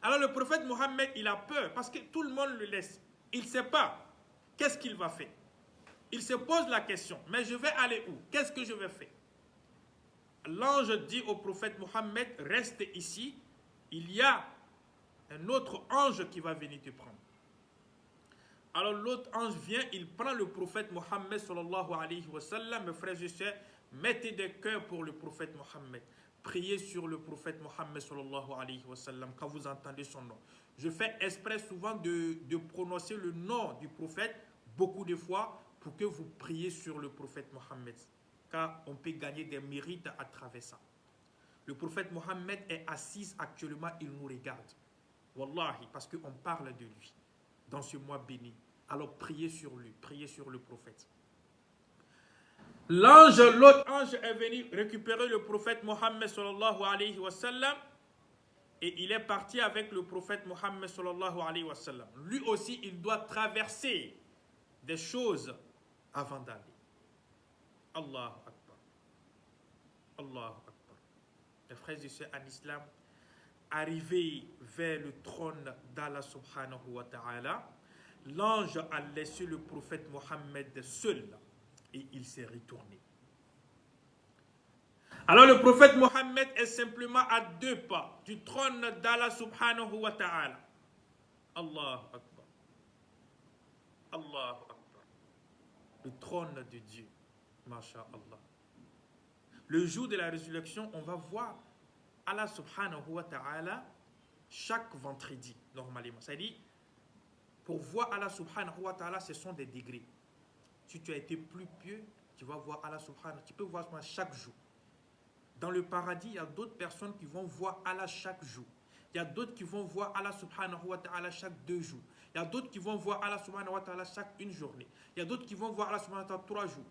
Alors le prophète Mohammed, il a peur parce que tout le monde le laisse. Il ne sait pas qu'est-ce qu'il va faire. Il se pose la question, mais je vais aller où? Qu'est-ce que je vais faire? L'ange dit au prophète Mohammed, reste ici, il y a un autre ange qui va venir te prendre. Alors l'autre ange vient, il prend le prophète Mohammed sallallahu alayhi wa sallam. Mes frères et sœurs, mettez des cœurs pour le prophète Mohammed. Priez sur le prophète Mohammed sallallahu alayhi wa sallam quand vous entendez son nom. Je fais exprès souvent de prononcer le nom du prophète beaucoup de fois pour que vous priez sur le prophète Mohammed. Car on peut gagner des mérites à travers ça. Le prophète Mohammed est assis actuellement, il nous regarde. Wallahi, parce qu'on parle de lui dans ce mois béni. Alors priez sur lui, priez sur le prophète. L'autre ange est venu récupérer le prophète Mohammed sallallahu alayhi wa sallam et il est parti avec le prophète Mohammed sallallahu alayhi wa sallam. Lui aussi, il doit traverser des choses avant d'aller. Allahu Akbar. Allahu Akbar. Les frères et sœurs en islam, arrivé vers le trône d'Allah subhanahu wa ta'ala, l'ange a laissé le prophète Mohammed seul et il s'est retourné. Alors le prophète Mohammed est simplement à 2 pas du trône d'Allah subhanahu wa ta'ala. Allahu Akbar. Allahu Akbar. Le trône de Dieu. Masha'Allah. Le jour de la résurrection, on va voir Allah subhanahu wa ta'ala chaque vendredi, normalement. C'est-à-dire, pour voir Allah subhanahu wa ta'ala, ce sont des degrés. Si tu as été plus pieux, tu vas voir Allah subhanahu, tu peux voir chaque jour. Dans le paradis, il y a d'autres personnes qui vont voir Allah chaque jour. Il y a d'autres qui vont voir Allah subhanahu wa ta'ala chaque 2 jours. Il y a d'autres qui vont voir Allah subhanahu wa ta'ala chaque 1 journée. Il y a d'autres qui vont voir Allah subhanahu wa ta'ala 3 jours.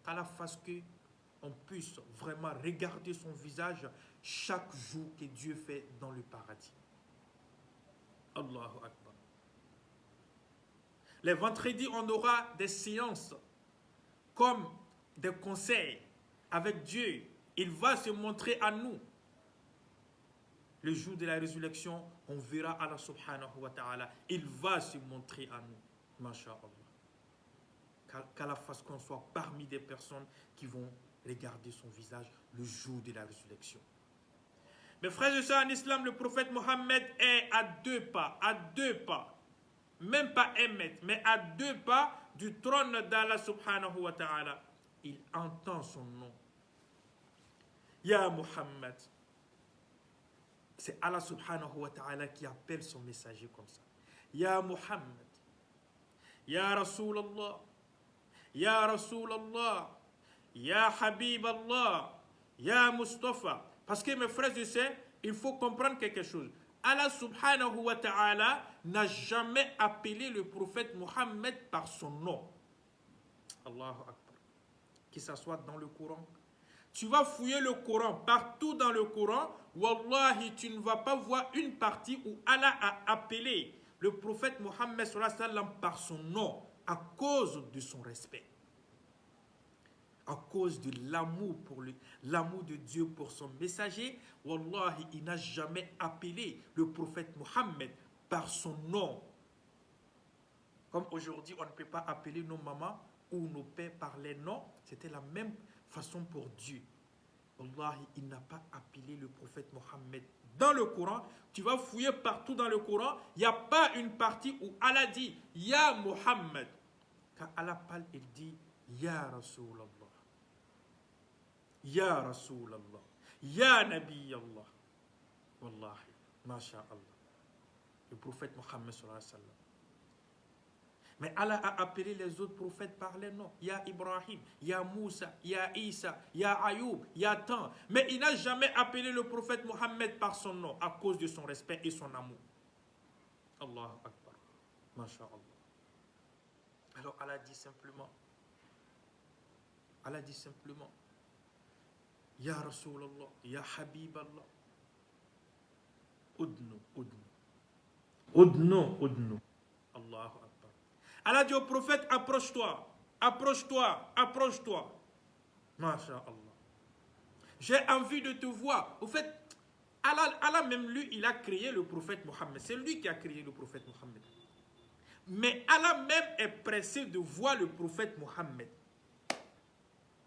Qu'Allah fasse qu'on puisse vraiment regarder son visage chaque jour que Dieu fait dans le paradis. Allahu Akbar. Les vendredis, on aura des séances comme des conseils avec Dieu. Il va se montrer à nous. Le jour de la résurrection, on verra Allah subhanahu wa ta'ala. Il va se montrer à nous. Masha'Allah. Qu'Allah fasse qu'on soit parmi des personnes qui vont regarder son visage le jour de la résurrection. Mes frères et sœurs en islam, le prophète Mohammed est à 2 pas, même pas 1 mètre, mais à 2 pas du trône d'Allah subhanahu wa ta'ala. Il entend son nom. Ya Muhammad. C'est Allah subhanahu wa ta'ala qui appelle son messager comme ça. Ya Muhammad. Ya Rasulallah. Ya Rasulallah. Ya Habib Allah. Ya Mustafa. Parce que mes frères et sœurs, il faut comprendre quelque chose. Allah subhanahu wa ta'ala n'a jamais appelé le prophète Mohammed par son nom. Allahu Akbar. Que ça soit dans le Coran. Tu vas fouiller le Coran, partout dans le Coran, wallahi, tu ne vas pas voir une partie où Allah a appelé le prophète Mohammed sallallahu alayhi wa sallam par son nom, à cause de son respect. À cause de l'amour l'amour de Dieu pour son messager, wallahi, il n'a jamais appelé le prophète Mohammed par son nom. Comme aujourd'hui, on ne peut pas appeler nos mamans ou nos pères par les noms, c'était la même façon pour Dieu. Wallahi, il n'a pas appelé le prophète Mohammed. Dans le Coran, tu vas fouiller partout dans le Coran, il n'y a pas une partie où Allah dit Ya Muhammad. Quand Allah parle, il dit Ya Rasulallah. Ya Rasulallah. Ya Nabi Allah. Wallahi, masha'Allah. Le prophète Mohammed sallallahu alayhi wa sallam. Mais Allah a appelé les autres prophètes par les noms. Il y a Ibrahim, il y a Moussa, il y a Isa, il y a Ayoub, il y a tant. Mais il n'a jamais appelé le prophète Mohammed par son nom à cause de son respect et son amour. Allahu Akbar. Masha'Allah. Alors Allah dit simplement, Ya Rasulallah, Ya Habib Allah. Udnu. Allahu Akbar. Allah dit au prophète, approche-toi. approche-toi, approche-toi. Masha'Allah. J'ai envie de te voir. Au fait, Allah même lui, il a créé le prophète Mohammed. C'est lui qui a créé le prophète Mohammed. Mais Allah même est pressé de voir le prophète Mohammed.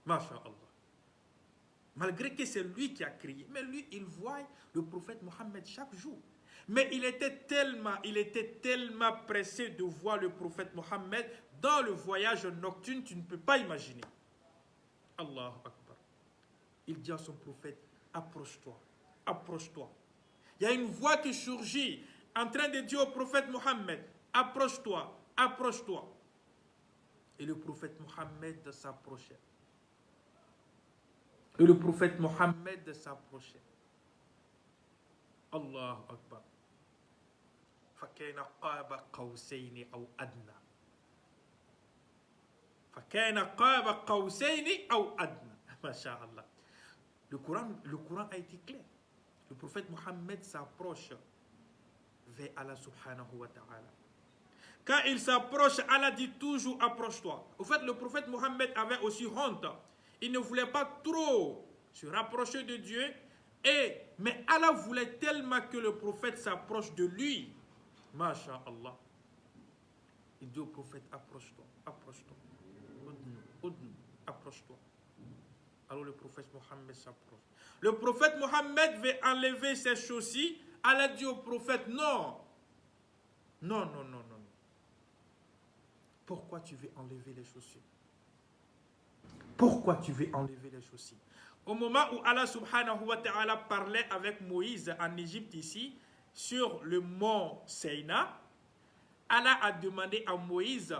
Masha'Allah. Malgré que c'est lui qui a créé. Mais lui, il voit le prophète Mohammed chaque jour. Mais il était tellement pressé de voir le prophète Mohammed dans le voyage nocturne, tu ne peux pas imaginer. Allahu Akbar. Il dit à son prophète, approche-toi, approche-toi. Il y a une voix qui surgit en train de dire au prophète Mohammed, approche-toi, approche-toi. Et le prophète Mohammed s'approchait. Et le prophète Mohammed s'approchait. Allahu Akbar. فَكَانَ قَابَ قَوْسَيْنِ أَوْ أَدْنَى. فَكَانَ قَابَ قَوْسَيْنِ أَوْ أَدْنَى. Masha'Allah. Le Coran a été clair. Le prophète Mohammed s'approche vers Allah subhanahu wa ta'ala. Quand il s'approche, Allah dit toujours approche-toi. Au fait, le prophète Mohammed avait aussi honte. Il ne voulait pas trop se rapprocher de Dieu. Mais Allah voulait tellement que le prophète s'approche de lui. Masha'Allah. Il dit au prophète, approche-toi, approche-toi. Approche-toi. Alors le prophète Mohammed s'approche. Le prophète Mohammed veut enlever ses chaussures. Allah dit au prophète, non. Non, non, non, non. Pourquoi tu veux enlever les chaussures? Pourquoi tu veux enlever les chaussures? Au moment où Allah subhanahu wa ta'ala parlait avec Moïse en Égypte ici, sur le mont Sinaï, Allah a demandé à Moïse,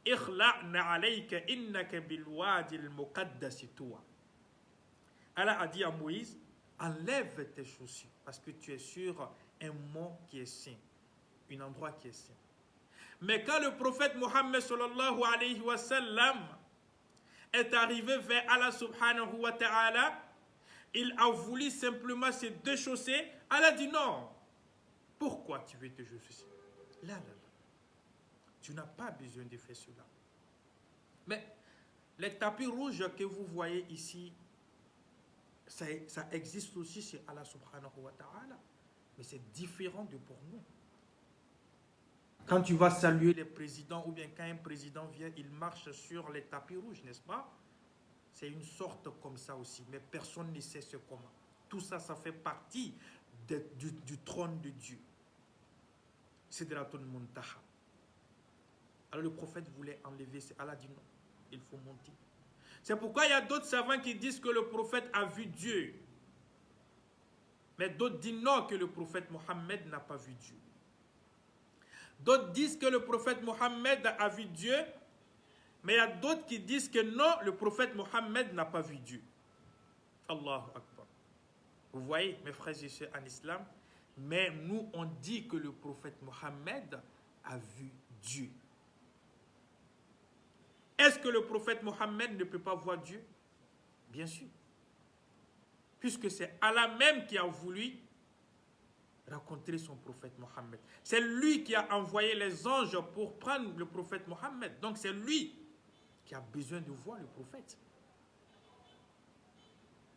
Ikhla'na alayka innaka bilwadi al-muqaddas tuwa. Allah a dit à Moïse, enlève tes chaussures parce que tu es sur un mont qui est saint, un endroit qui est saint. Mais quand le prophète Mohammed sallallahu alayhi wa sallam est arrivé vers Allah subhanahu wa ta'ala, il a voulu simplement se déchausser. Allah dit non. Pourquoi tu veux te déchausser? Là. Tu n'as pas besoin de faire cela. Mais les tapis rouges que vous voyez ici, ça existe aussi chez Allah subhanahu wa ta'ala. Mais c'est différent de pour nous. Quand tu vas saluer les présidents, ou bien quand un président vient, il marche sur les tapis rouges, n'est-ce pas? C'est une sorte comme ça aussi, mais personne ne sait ce comment. Tout ça, ça fait partie du trône de Dieu. C'est de la Sidratul Muntaha. Alors le prophète voulait enlever, Allah dit non, il faut monter. C'est pourquoi il y a d'autres savants qui disent que le prophète a vu Dieu. Mais d'autres disent non, que le prophète Mohammed n'a pas vu Dieu. D'autres disent que le prophète Mohammed a vu Dieu, mais il y a d'autres qui disent que non, le prophète Mohammed n'a pas vu Dieu. Allahu Akbar. Vous voyez, mes frères et sœurs en islam, mais nous, on dit que le prophète Mohammed a vu Dieu. Est-ce que le prophète Mohammed ne peut pas voir Dieu? Bien sûr. Puisque c'est Allah même qui a voulu rencontrer son prophète Mohammed. C'est lui qui a envoyé les anges pour prendre le prophète Mohammed. Donc c'est lui qui a besoin de voir le prophète.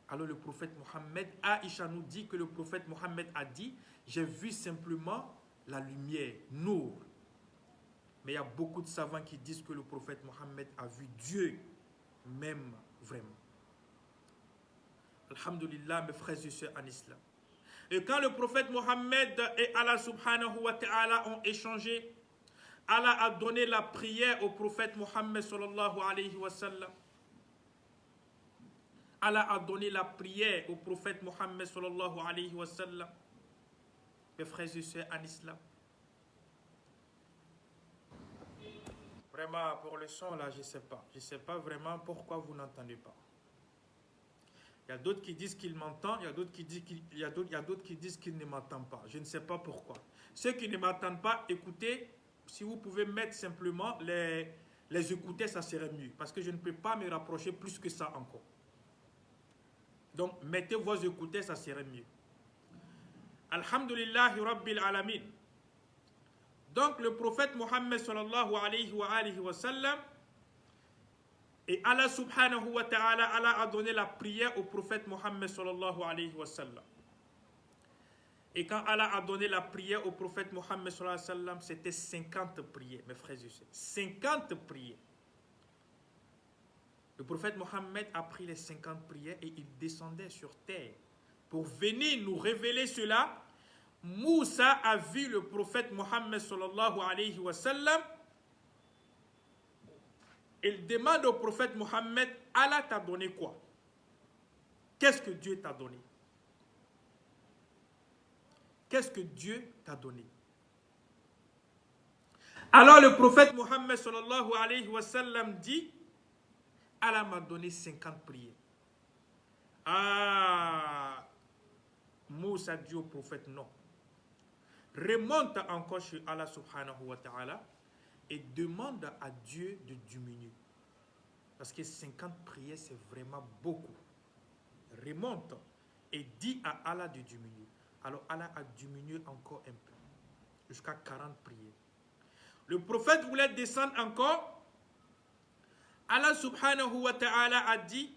Alors le prophète Mohammed, Aïcha nous dit que le prophète Mohammed a dit, j'ai vu simplement la lumière, Nour. Mais il y a beaucoup de savants qui disent que le prophète Mohammed a vu Dieu, même vraiment. Alhamdulillah, mes frères et sœurs en islam. Et quand le prophète Mohammed et Allah subhanahu wa ta'ala ont échangé, Allah a donné la prière au prophète Mohammed sallallahu alayhi wa sallam. Allah a donné la prière au prophète Mohammed sallallahu alayhi wa sallam. Mes frères et sœurs en islam. Vraiment, pour le son là, je ne sais pas. Je ne sais pas vraiment pourquoi vous n'entendez pas. Il y a d'autres qui disent qu'ils m'entendent, il y a d'autres qui disent qu'ils ne m'entendent pas. Je ne sais pas pourquoi. Ceux qui ne m'entendent pas, écoutez, si vous pouvez mettre simplement les écouteurs, ça serait mieux. Parce que je ne peux pas me rapprocher plus que ça encore. Donc, mettez vos écouteurs, ça serait mieux. Alhamdulillahi Rabbil Alamin. Donc, le prophète Mohammed sallallahu alayhi wa sallam, Et Allah subhanahu wa ta'ala, Allah a donné la prière au prophète Mohammed sallallahu alayhi wa sallam. Et quand Allah a donné la prière au prophète Mohammed sallallahu alayhi wa sallam, c'était 50 prières, mes frères et sœurs. 50 prières. Le prophète Mohammed a pris les 50 prières et il descendait sur terre pour venir nous révéler cela. Moussa a vu le prophète Mohammed sallallahu alayhi wa sallam. Il demande au prophète Mohammed, Allah t'a donné quoi? Qu'est-ce que Dieu t'a donné? Qu'est-ce que Dieu t'a donné? Alors le prophète Mohammed sallallahu alayhi wa sallam dit, Allah m'a donné 50 prières. Ah, Moussa dit au prophète, non. Remonte encore chez Allah subhanahu wa ta'ala et demande à Dieu de diminuer. Parce que 50 prières, c'est vraiment beaucoup. Remonte et dis à Allah de diminuer. Alors Allah a diminué encore un peu, jusqu'à 40 prières. Le prophète voulait descendre encore. Allah subhanahu wa ta'ala a dit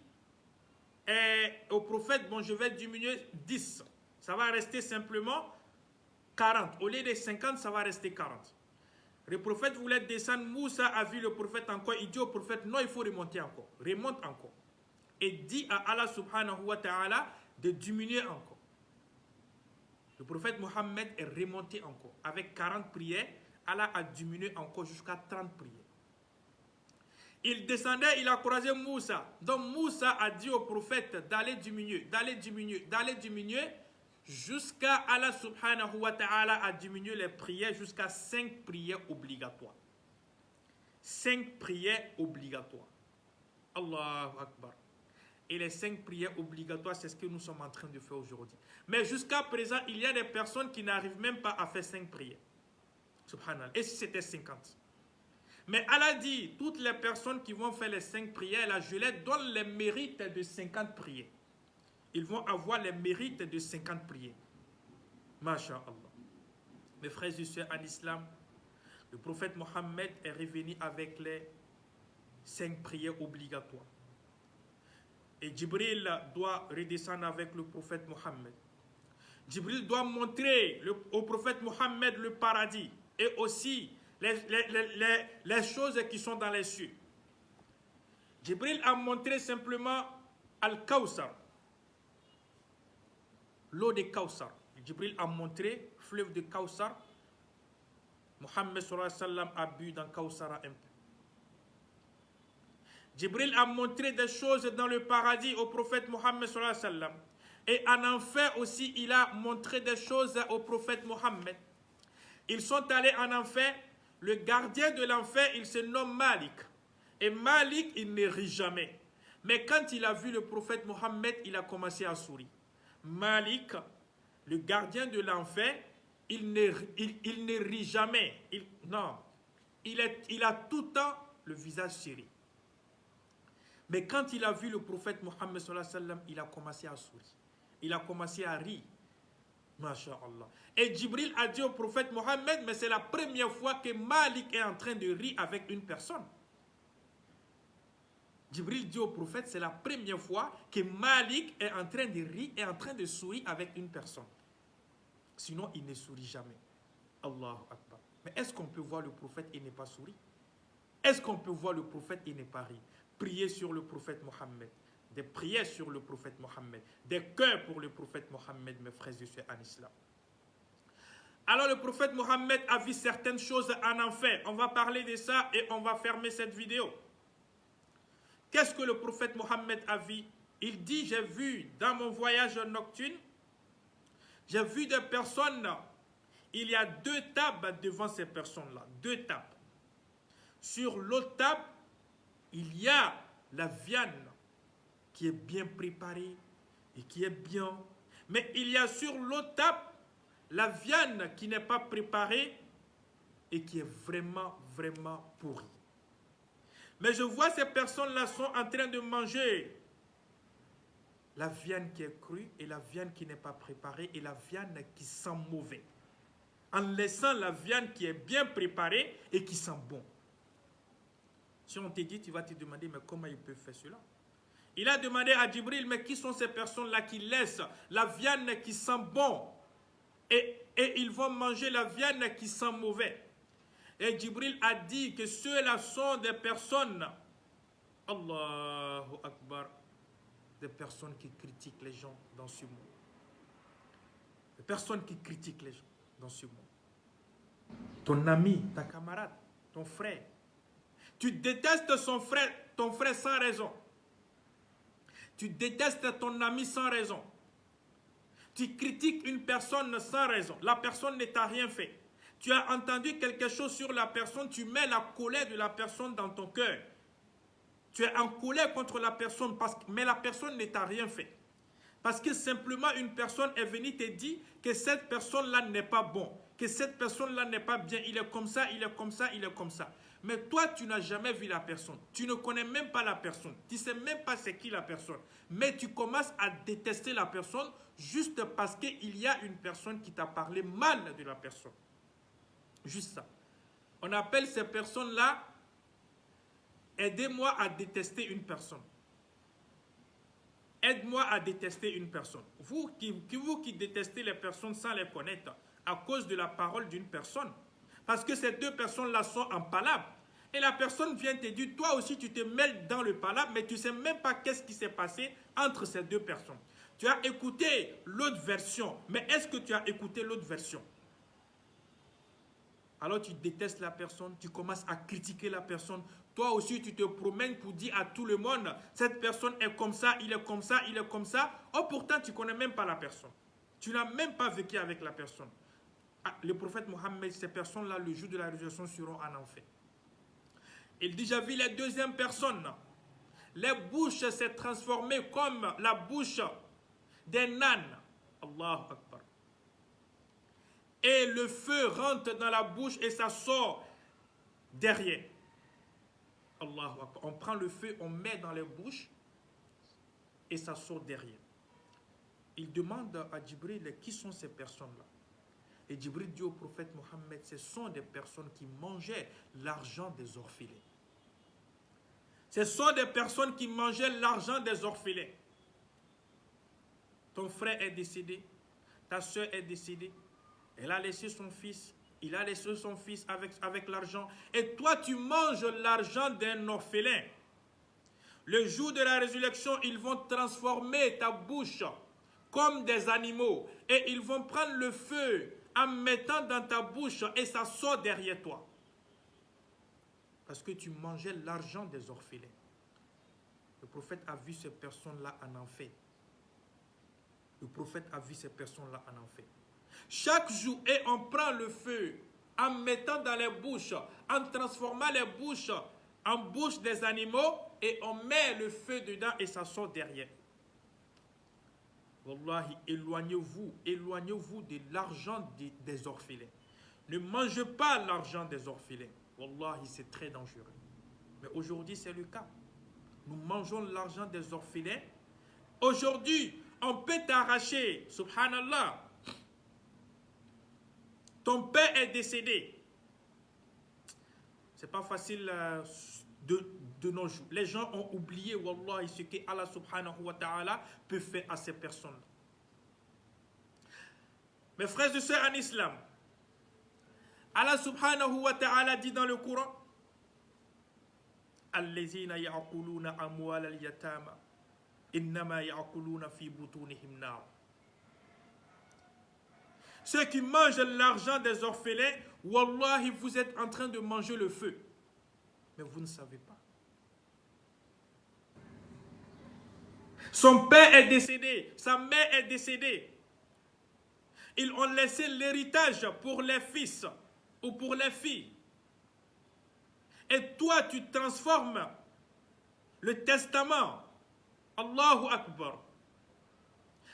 au prophète, bon, je vais diminuer 10. Ça va rester simplement 40. Au lieu de 50, ça va rester 40. Le prophète voulait descendre. Moussa a vu le prophète encore. Il dit au prophète, non, il faut remonter encore. Remonte encore. Et dit à Allah subhanahu wa ta'ala de diminuer encore. Le prophète Mohammed est remonté encore. Avec 40 prières, Allah a diminué encore jusqu'à 30 prières. Il descendait, il a croisé Moussa. Donc Moussa a dit au prophète d'aller diminuer, d'aller diminuer, d'aller diminuer. Jusqu'à Allah subhanahu wa ta'ala a diminué les prières jusqu'à 5 prières obligatoires. 5 prières obligatoires. Allahu Akbar. Et les 5 prières obligatoires, c'est ce que nous sommes en train de faire aujourd'hui. Mais jusqu'à présent, il y a des personnes qui n'arrivent même pas à faire 5 prières. Subhanallah. Et si c'était 50? Mais Allah dit, toutes les personnes qui vont faire les 5 prières, là, je les donne les mérites de 50 prières. Ils vont avoir les mérites de 50 prières. Masha'Allah. Mes frères et sœurs en islam, le prophète Mohammed est revenu avec les 5 prières obligatoires. Et Jibril doit redescendre avec le prophète Mohammed. Jibril doit montrer au prophète Mohammed le paradis et aussi les choses qui sont dans les cieux. Jibril a montré simplement Al-Kawsar. L'eau de Kawsar. Jibril a montré fleuve de Kawsar. Mohammed sallallahu alayhi wa sallam a bu dans Kawsar un peu. Jibril a montré des choses dans le paradis au prophète Mohammed sallallahu alayhi wa sallam. Et en enfer aussi, il a montré des choses au prophète Mohammed. Ils sont allés en enfer. Le gardien de l'enfer, il se nomme Malik. Et Malik, il ne rit jamais. Mais quand il a vu le prophète Mohammed, il a commencé à sourire. Malik, le gardien de l'enfer, il ne rit jamais. Il a tout le temps le visage serré. Mais quand il a vu le prophète Mohammed sallallahu alayhi wa sallam, il a commencé à sourire. Il a commencé à rire. Masha'Allah. Et Jibril a dit au prophète Mohammed, mais c'est la première fois que Malik est en train de rire avec une personne. Jibril dit au prophète, c'est la première fois que Malik est en train de rire et en train de sourire avec une personne. Sinon, il ne sourit jamais. Allahu Akbar. Mais est-ce qu'on peut voir le prophète et ne pas sourire? Est-ce qu'on peut voir le prophète et ne pas rire? Prier sur le prophète Mohammed. Des prières sur le prophète Mohammed. Des cœurs pour le prophète Mohammed, mes frères et sœurs en islam. Alors le prophète Mohammed a vu certaines choses en enfer. On va parler de ça et on va fermer cette vidéo. Qu'est-ce que le prophète Mohammed a vu? Il dit, j'ai vu dans mon voyage nocturne, j'ai vu des personnes, il y a 2 tables devant ces personnes-là, 2 tables. Sur l'autre table, il y a la viande qui est bien préparée et qui est bien. Mais il y a sur l'autre table, la viande qui n'est pas préparée et qui est vraiment, vraiment pourrie. Mais je vois ces personnes-là sont en train de manger la viande qui est crue et la viande qui n'est pas préparée et la viande qui sent mauvais. En laissant la viande qui est bien préparée et qui sent bon. Si on te dit, tu vas te demander, mais comment ils peuvent faire cela? Il a demandé à Djibril, mais qui sont ces personnes-là qui laissent la viande qui sent bon et ils vont manger la viande qui sent mauvais? Et Djibril a dit que ceux-là sont des personnes, Allahu Akbar, des personnes qui critiquent les gens dans ce monde. Des personnes qui critiquent les gens dans ce monde. Ton ami, ta camarade, ton frère. Tu détestes ton frère sans raison. Tu détestes ton ami sans raison. Tu critiques une personne sans raison. La personne ne t'a rien fait. Tu as entendu quelque chose sur la personne, tu mets la colère de la personne dans ton cœur. Tu es en colère contre la personne, mais la personne ne t'a rien fait. Parce que simplement une personne est venue te dire que cette personne-là n'est pas bon, que cette personne-là n'est pas bien, il est comme ça, il est comme ça, il est comme ça. Mais toi, tu n'as jamais vu la personne. Tu ne connais même pas la personne. Tu ne sais même pas c'est qui la personne. Mais tu commences à détester la personne juste parce qu'il y a une personne qui t'a parlé mal de la personne. Juste ça. On appelle ces personnes-là, aidez-moi à détester une personne. Aide-moi à détester une personne. Vous qui détestez les personnes sans les connaître, à cause de la parole d'une personne, parce que ces deux personnes-là sont en palabre, et la personne vient te dire, toi aussi tu te mêles dans le palabre, mais tu ne sais même pas qu'est-ce qui s'est passé entre ces deux personnes. Tu as écouté l'autre version, mais est-ce que tu as écouté l'autre version? Alors tu détestes la personne, tu commences à critiquer la personne. Toi aussi, tu te promènes pour dire à tout le monde, cette personne est comme ça, il est comme ça, il est comme ça. Oh, pourtant, tu ne connais même pas la personne. Tu n'as même pas vécu avec la personne. Ah, le prophète Mohammed, ces personnes-là, le jour de la résurrection, seront en enfer. Il dit, j'ai vu les deuxièmes personnes. Les bouches s'est transformées comme la bouche des nanes. Allahu Akbar. Et le feu rentre dans la bouche et ça sort derrière. Allahu Akbar. On prend le feu, on met dans les bouches et ça sort derrière. Il demande à Djibril qui sont ces personnes-là. Et Djibril dit au prophète Mohammed, ce sont des personnes qui mangeaient l'argent des orphelins. Ce sont des personnes qui mangeaient l'argent des orphelins. Ton frère est décédé, ta soeur est décédée, elle a laissé son fils, il a laissé son fils avec l'argent, et toi tu manges l'argent d'un orphelin. Le jour de la résurrection, ils vont transformer ta bouche comme des animaux, et ils vont prendre le feu en mettant dans ta bouche, et ça sort derrière toi. Parce que tu mangeais l'argent des orphelins. Le prophète a vu ces personnes-là en enfer. Le prophète a vu ces personnes-là en enfer. Chaque jour, et on prend le feu en mettant dans les bouches, en transformant les bouches en bouche des animaux, et on met le feu dedans et ça sort derrière. Wallahi, éloignez-vous de l'argent des orphelins. Ne mangez pas l'argent des orphelins. Wallahi, c'est très dangereux. Mais aujourd'hui, c'est le cas. Nous mangeons l'argent des orphelins. Aujourd'hui, on peut t'arracher, subhanallah. Ton père est décédé. C'est pas facile de nos jours. Les gens ont oublié, wallahi, ce que Allah subhanahu wa ta'ala peut faire à ces personnes. Mes frères et sœurs en islam, Allah subhanahu wa ta'ala dit dans le Coran, Allazina ya'kuluna amwal al-yatama innama ya'kuluna fi butunihim nar. Ceux qui mangent l'argent des orphelins, wallahi, vous êtes en train de manger le feu. Mais vous ne savez pas. Son père est décédé, sa mère est décédée. Ils ont laissé l'héritage pour les fils ou pour les filles. Et toi, tu transformes le testament, Allahu Akbar,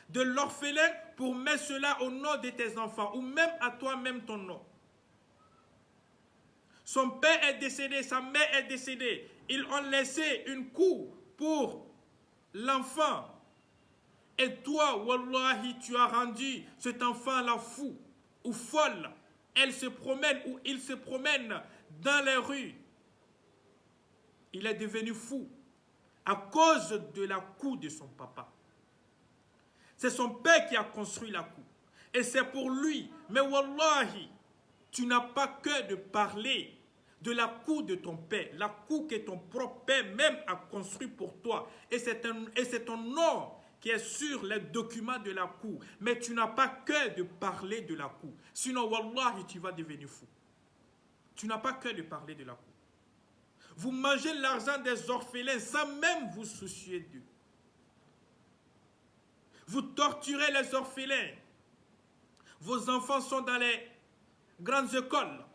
de l'orphelin pour mettre cela au nom de tes enfants ou même à toi-même ton nom. Son père est décédé, sa mère est décédée. Ils ont laissé une cour pour l'enfant. Et toi, wallahi, tu as rendu cet enfant-là fou ou folle. Elle se promène ou il se promène dans les rues. il est devenu fou à cause de la cour de son papa. C'est son père qui a construit la cour. Et c'est pour lui. Mais wallahi, tu n'as pas que de parler de la cour de ton père, la cour que ton propre père même a construit pour toi. Et c'est ton nom qui est sur les documents de la cour. Mais tu n'as pas que de parler de la cour. Sinon, wallahi, tu vas devenir fou. Tu n'as pas que de parler de la cour. Vous mangez l'argent des orphelins sans même vous soucier d'eux. Vous torturez les orphelins. Vos enfants sont dans les grandes écoles.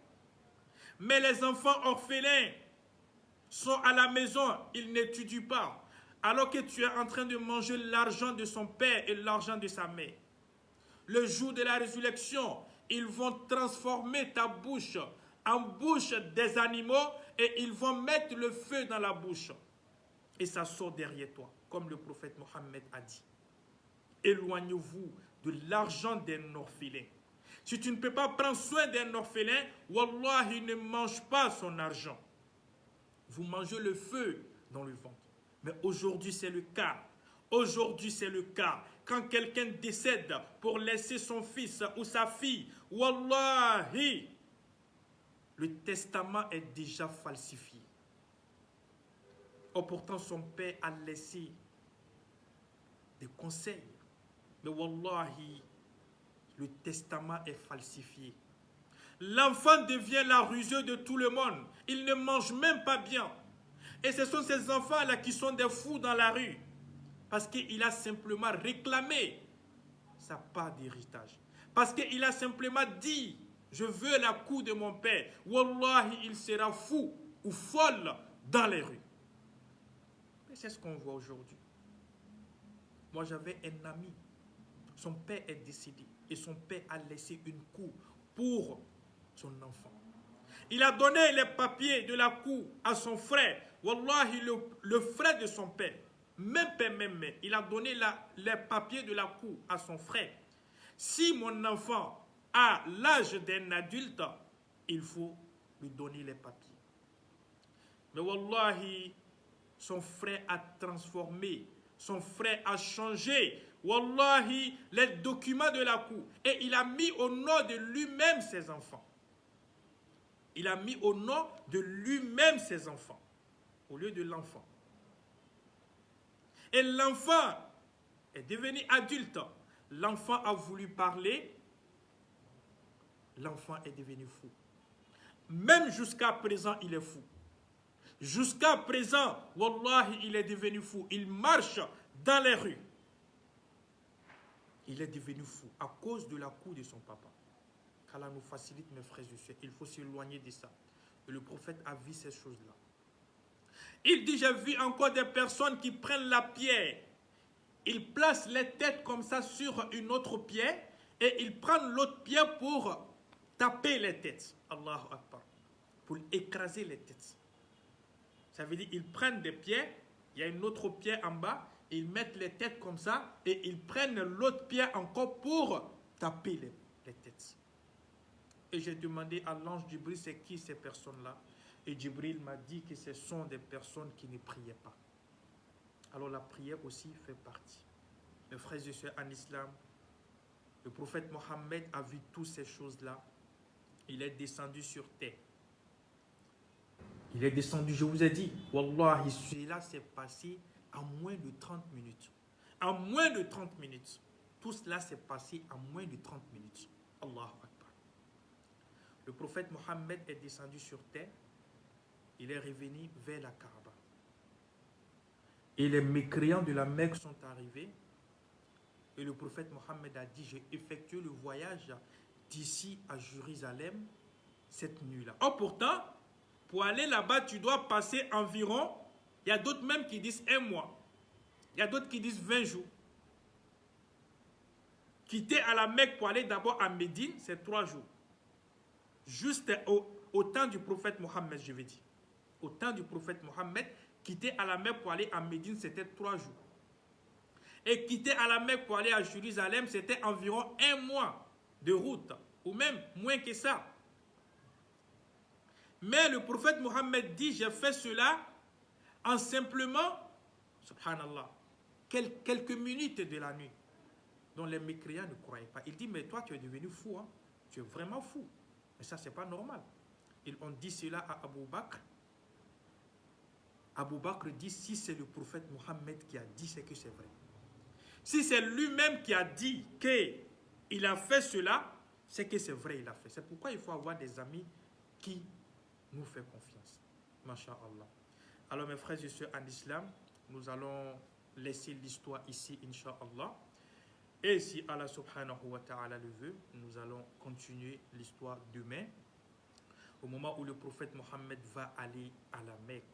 Mais les enfants orphelins sont à la maison, ils n'étudient pas. Alors que tu es en train de manger l'argent de son père et l'argent de sa mère. Le jour de la résurrection, ils vont transformer ta bouche en bouche des animaux et ils vont mettre le feu dans la bouche. Et ça sort derrière toi, comme le prophète Mohammed a dit. Éloignez-vous de l'argent d'un orphelin. Si tu ne peux pas prendre soin d'un orphelin, wallahi, ne mange pas son argent. Vous mangez le feu dans le ventre. Mais aujourd'hui, c'est le cas. Aujourd'hui, c'est le cas. Quand quelqu'un décède pour laisser son fils ou sa fille, wallahi, le testament est déjà falsifié. Oh, pourtant, son père a laissé des conseils. Mais wallahi, le testament est falsifié. L'enfant devient la rusure de tout le monde. Il ne mange même pas bien. Et ce sont ces enfants-là qui sont des fous dans la rue. Parce qu'il a simplement réclamé sa part d'héritage. Parce qu'il a simplement dit, je veux la cour de mon père. Wallahi, il sera fou ou folle dans les rues. Mais c'est ce qu'on voit aujourd'hui. Moi, j'avais un ami. Son père est décédé. Et son père a laissé une cour pour son enfant. Il a donné les papiers de la cour à son frère. Wallahi, le frère de son père. Même père, même mère. Il a donné les papiers de la cour à son frère. Si mon enfant a l'âge d'un adulte, il faut lui donner les papiers. Mais wallahi, son frère a transformé. Son frère a changé. Wallahi, les documents de la cour. Et il a mis au nom de lui-même ses enfants. Il a mis au nom de lui-même ses enfants. Au lieu de l'enfant. Et l'enfant est devenu adulte. L'enfant a voulu parler. L'enfant est devenu fou. Même jusqu'à présent, il est fou. Jusqu'à présent, wallahi, il est devenu fou. Il marche dans les rues. Il est devenu fou à cause de la cour de son papa. Qu'Allah nous facilite, mes frères et sœurs. Il faut s'éloigner de ça. Et le prophète a vu ces choses-là. Il dit, j'ai vu encore des personnes qui prennent la pierre. Ils placent les têtes comme ça sur une autre pierre et ils prennent l'autre pierre pour taper les têtes. Allahu Akbar. Pour écraser les têtes. Ça veut dire qu'ils prennent des pierres, il y a une autre pierre en bas, ils mettent les têtes comme ça et ils prennent l'autre pierre encore pour taper les têtes. Et j'ai demandé à l'ange Djibril, c'est qui ces personnes-là? Et Djibril m'a dit que ce sont des personnes qui ne priaient pas. Alors la prière aussi fait partie. Mes frères et sœurs en islam, le prophète Mohammed a vu toutes ces choses-là. Il est descendu sur terre. Il est descendu, je vous ai dit, wallahi, cela s'est passé en moins de 30 minutes. En moins de 30 minutes. Tout cela s'est passé en moins de 30 minutes. Allahu Akbar. Le prophète Mohammed est descendu sur terre. Il est revenu vers la Kaaba. Et les mécréants de la Mecque sont arrivés. Et le prophète Mohammed a dit, j'ai effectué le voyage d'ici à Jérusalem cette nuit-là. Or pourtant, pour aller là-bas, tu dois passer environ, il y a d'autres même qui disent 1 mois. Il y a d'autres qui disent 20 jours. Quitter à la Mecque pour aller d'abord à Médine, c'est 3 jours. Juste au temps du prophète Mohammed, je vais dire. Au temps du prophète Mohammed, quitter à la Mecque pour aller à Médine, c'était 3 jours. Et quitter à la Mecque pour aller à Jérusalem, c'était environ 1 mois de route. Ou même moins que ça. Mais le prophète Mohammed dit, j'ai fait cela en simplement, subhanallah, quelques minutes de la nuit, dont les mécréants ne croyaient pas. Il dit, mais toi, tu es devenu fou, hein? Tu es vraiment fou. Mais ça, c'est pas normal. Ils ont dit cela à Abu Bakr. Abu Bakr dit, si c'est le prophète Mohammed qui a dit, c'est que c'est vrai. Si c'est lui-même qui a dit qu'il a fait cela, c'est que c'est vrai, il a fait. C'est pourquoi il faut avoir des amis qui nous font confiance. Masha'Allah. Alors mes frères et sœurs en islam, nous allons laisser l'histoire ici, Inch'Allah. Et si Allah subhanahu wa ta'ala le veut, nous allons continuer l'histoire demain, au moment où le prophète Mohammed va aller à la Mecque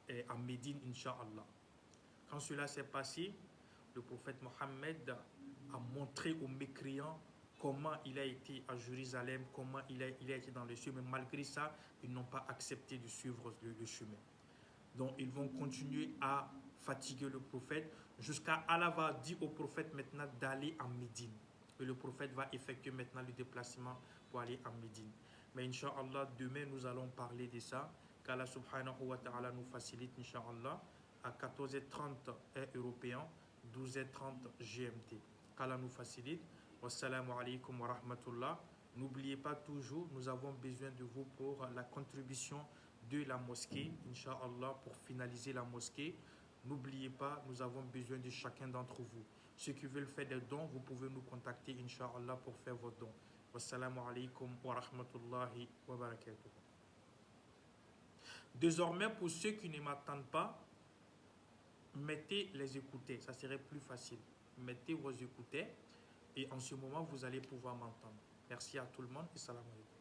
et à Médine, Inch'Allah. Quand cela s'est passé, le prophète Mohammed a montré aux mécréants comment il a été à Jérusalem, comment il a été dans le chemin. Malgré ça, ils n'ont pas accepté de suivre le chemin. Donc, ils vont continuer à fatiguer le prophète jusqu'à Allah va dire au prophète maintenant d'aller à Médine. Et le prophète va effectuer maintenant le déplacement pour aller à Médine. Mais Inch'Allah, demain, nous allons parler de ça. Qu'Allah subhanahu wa ta'ala nous facilite, Inch'Allah, à 14h30 heure européen, 12h30 GMT. Qu'Allah nous facilite. Wassalamu alaikum wa rahmatullah. N'oubliez pas toujours, nous avons besoin de vous pour la contribution de la mosquée, Inch'Allah, pour finaliser la mosquée. N'oubliez pas, nous avons besoin de chacun d'entre vous. Ceux qui veulent faire des dons, vous pouvez nous contacter, Inch'Allah, pour faire vos dons. Wassalamu alaikum wa rahmatullahi wa barakatuh. Désormais, pour ceux qui ne m'attendent pas, mettez les écouteurs, ça serait plus facile. Mettez vos écouteurs et en ce moment, vous allez pouvoir m'entendre. Merci à tout le monde et salam alaikum.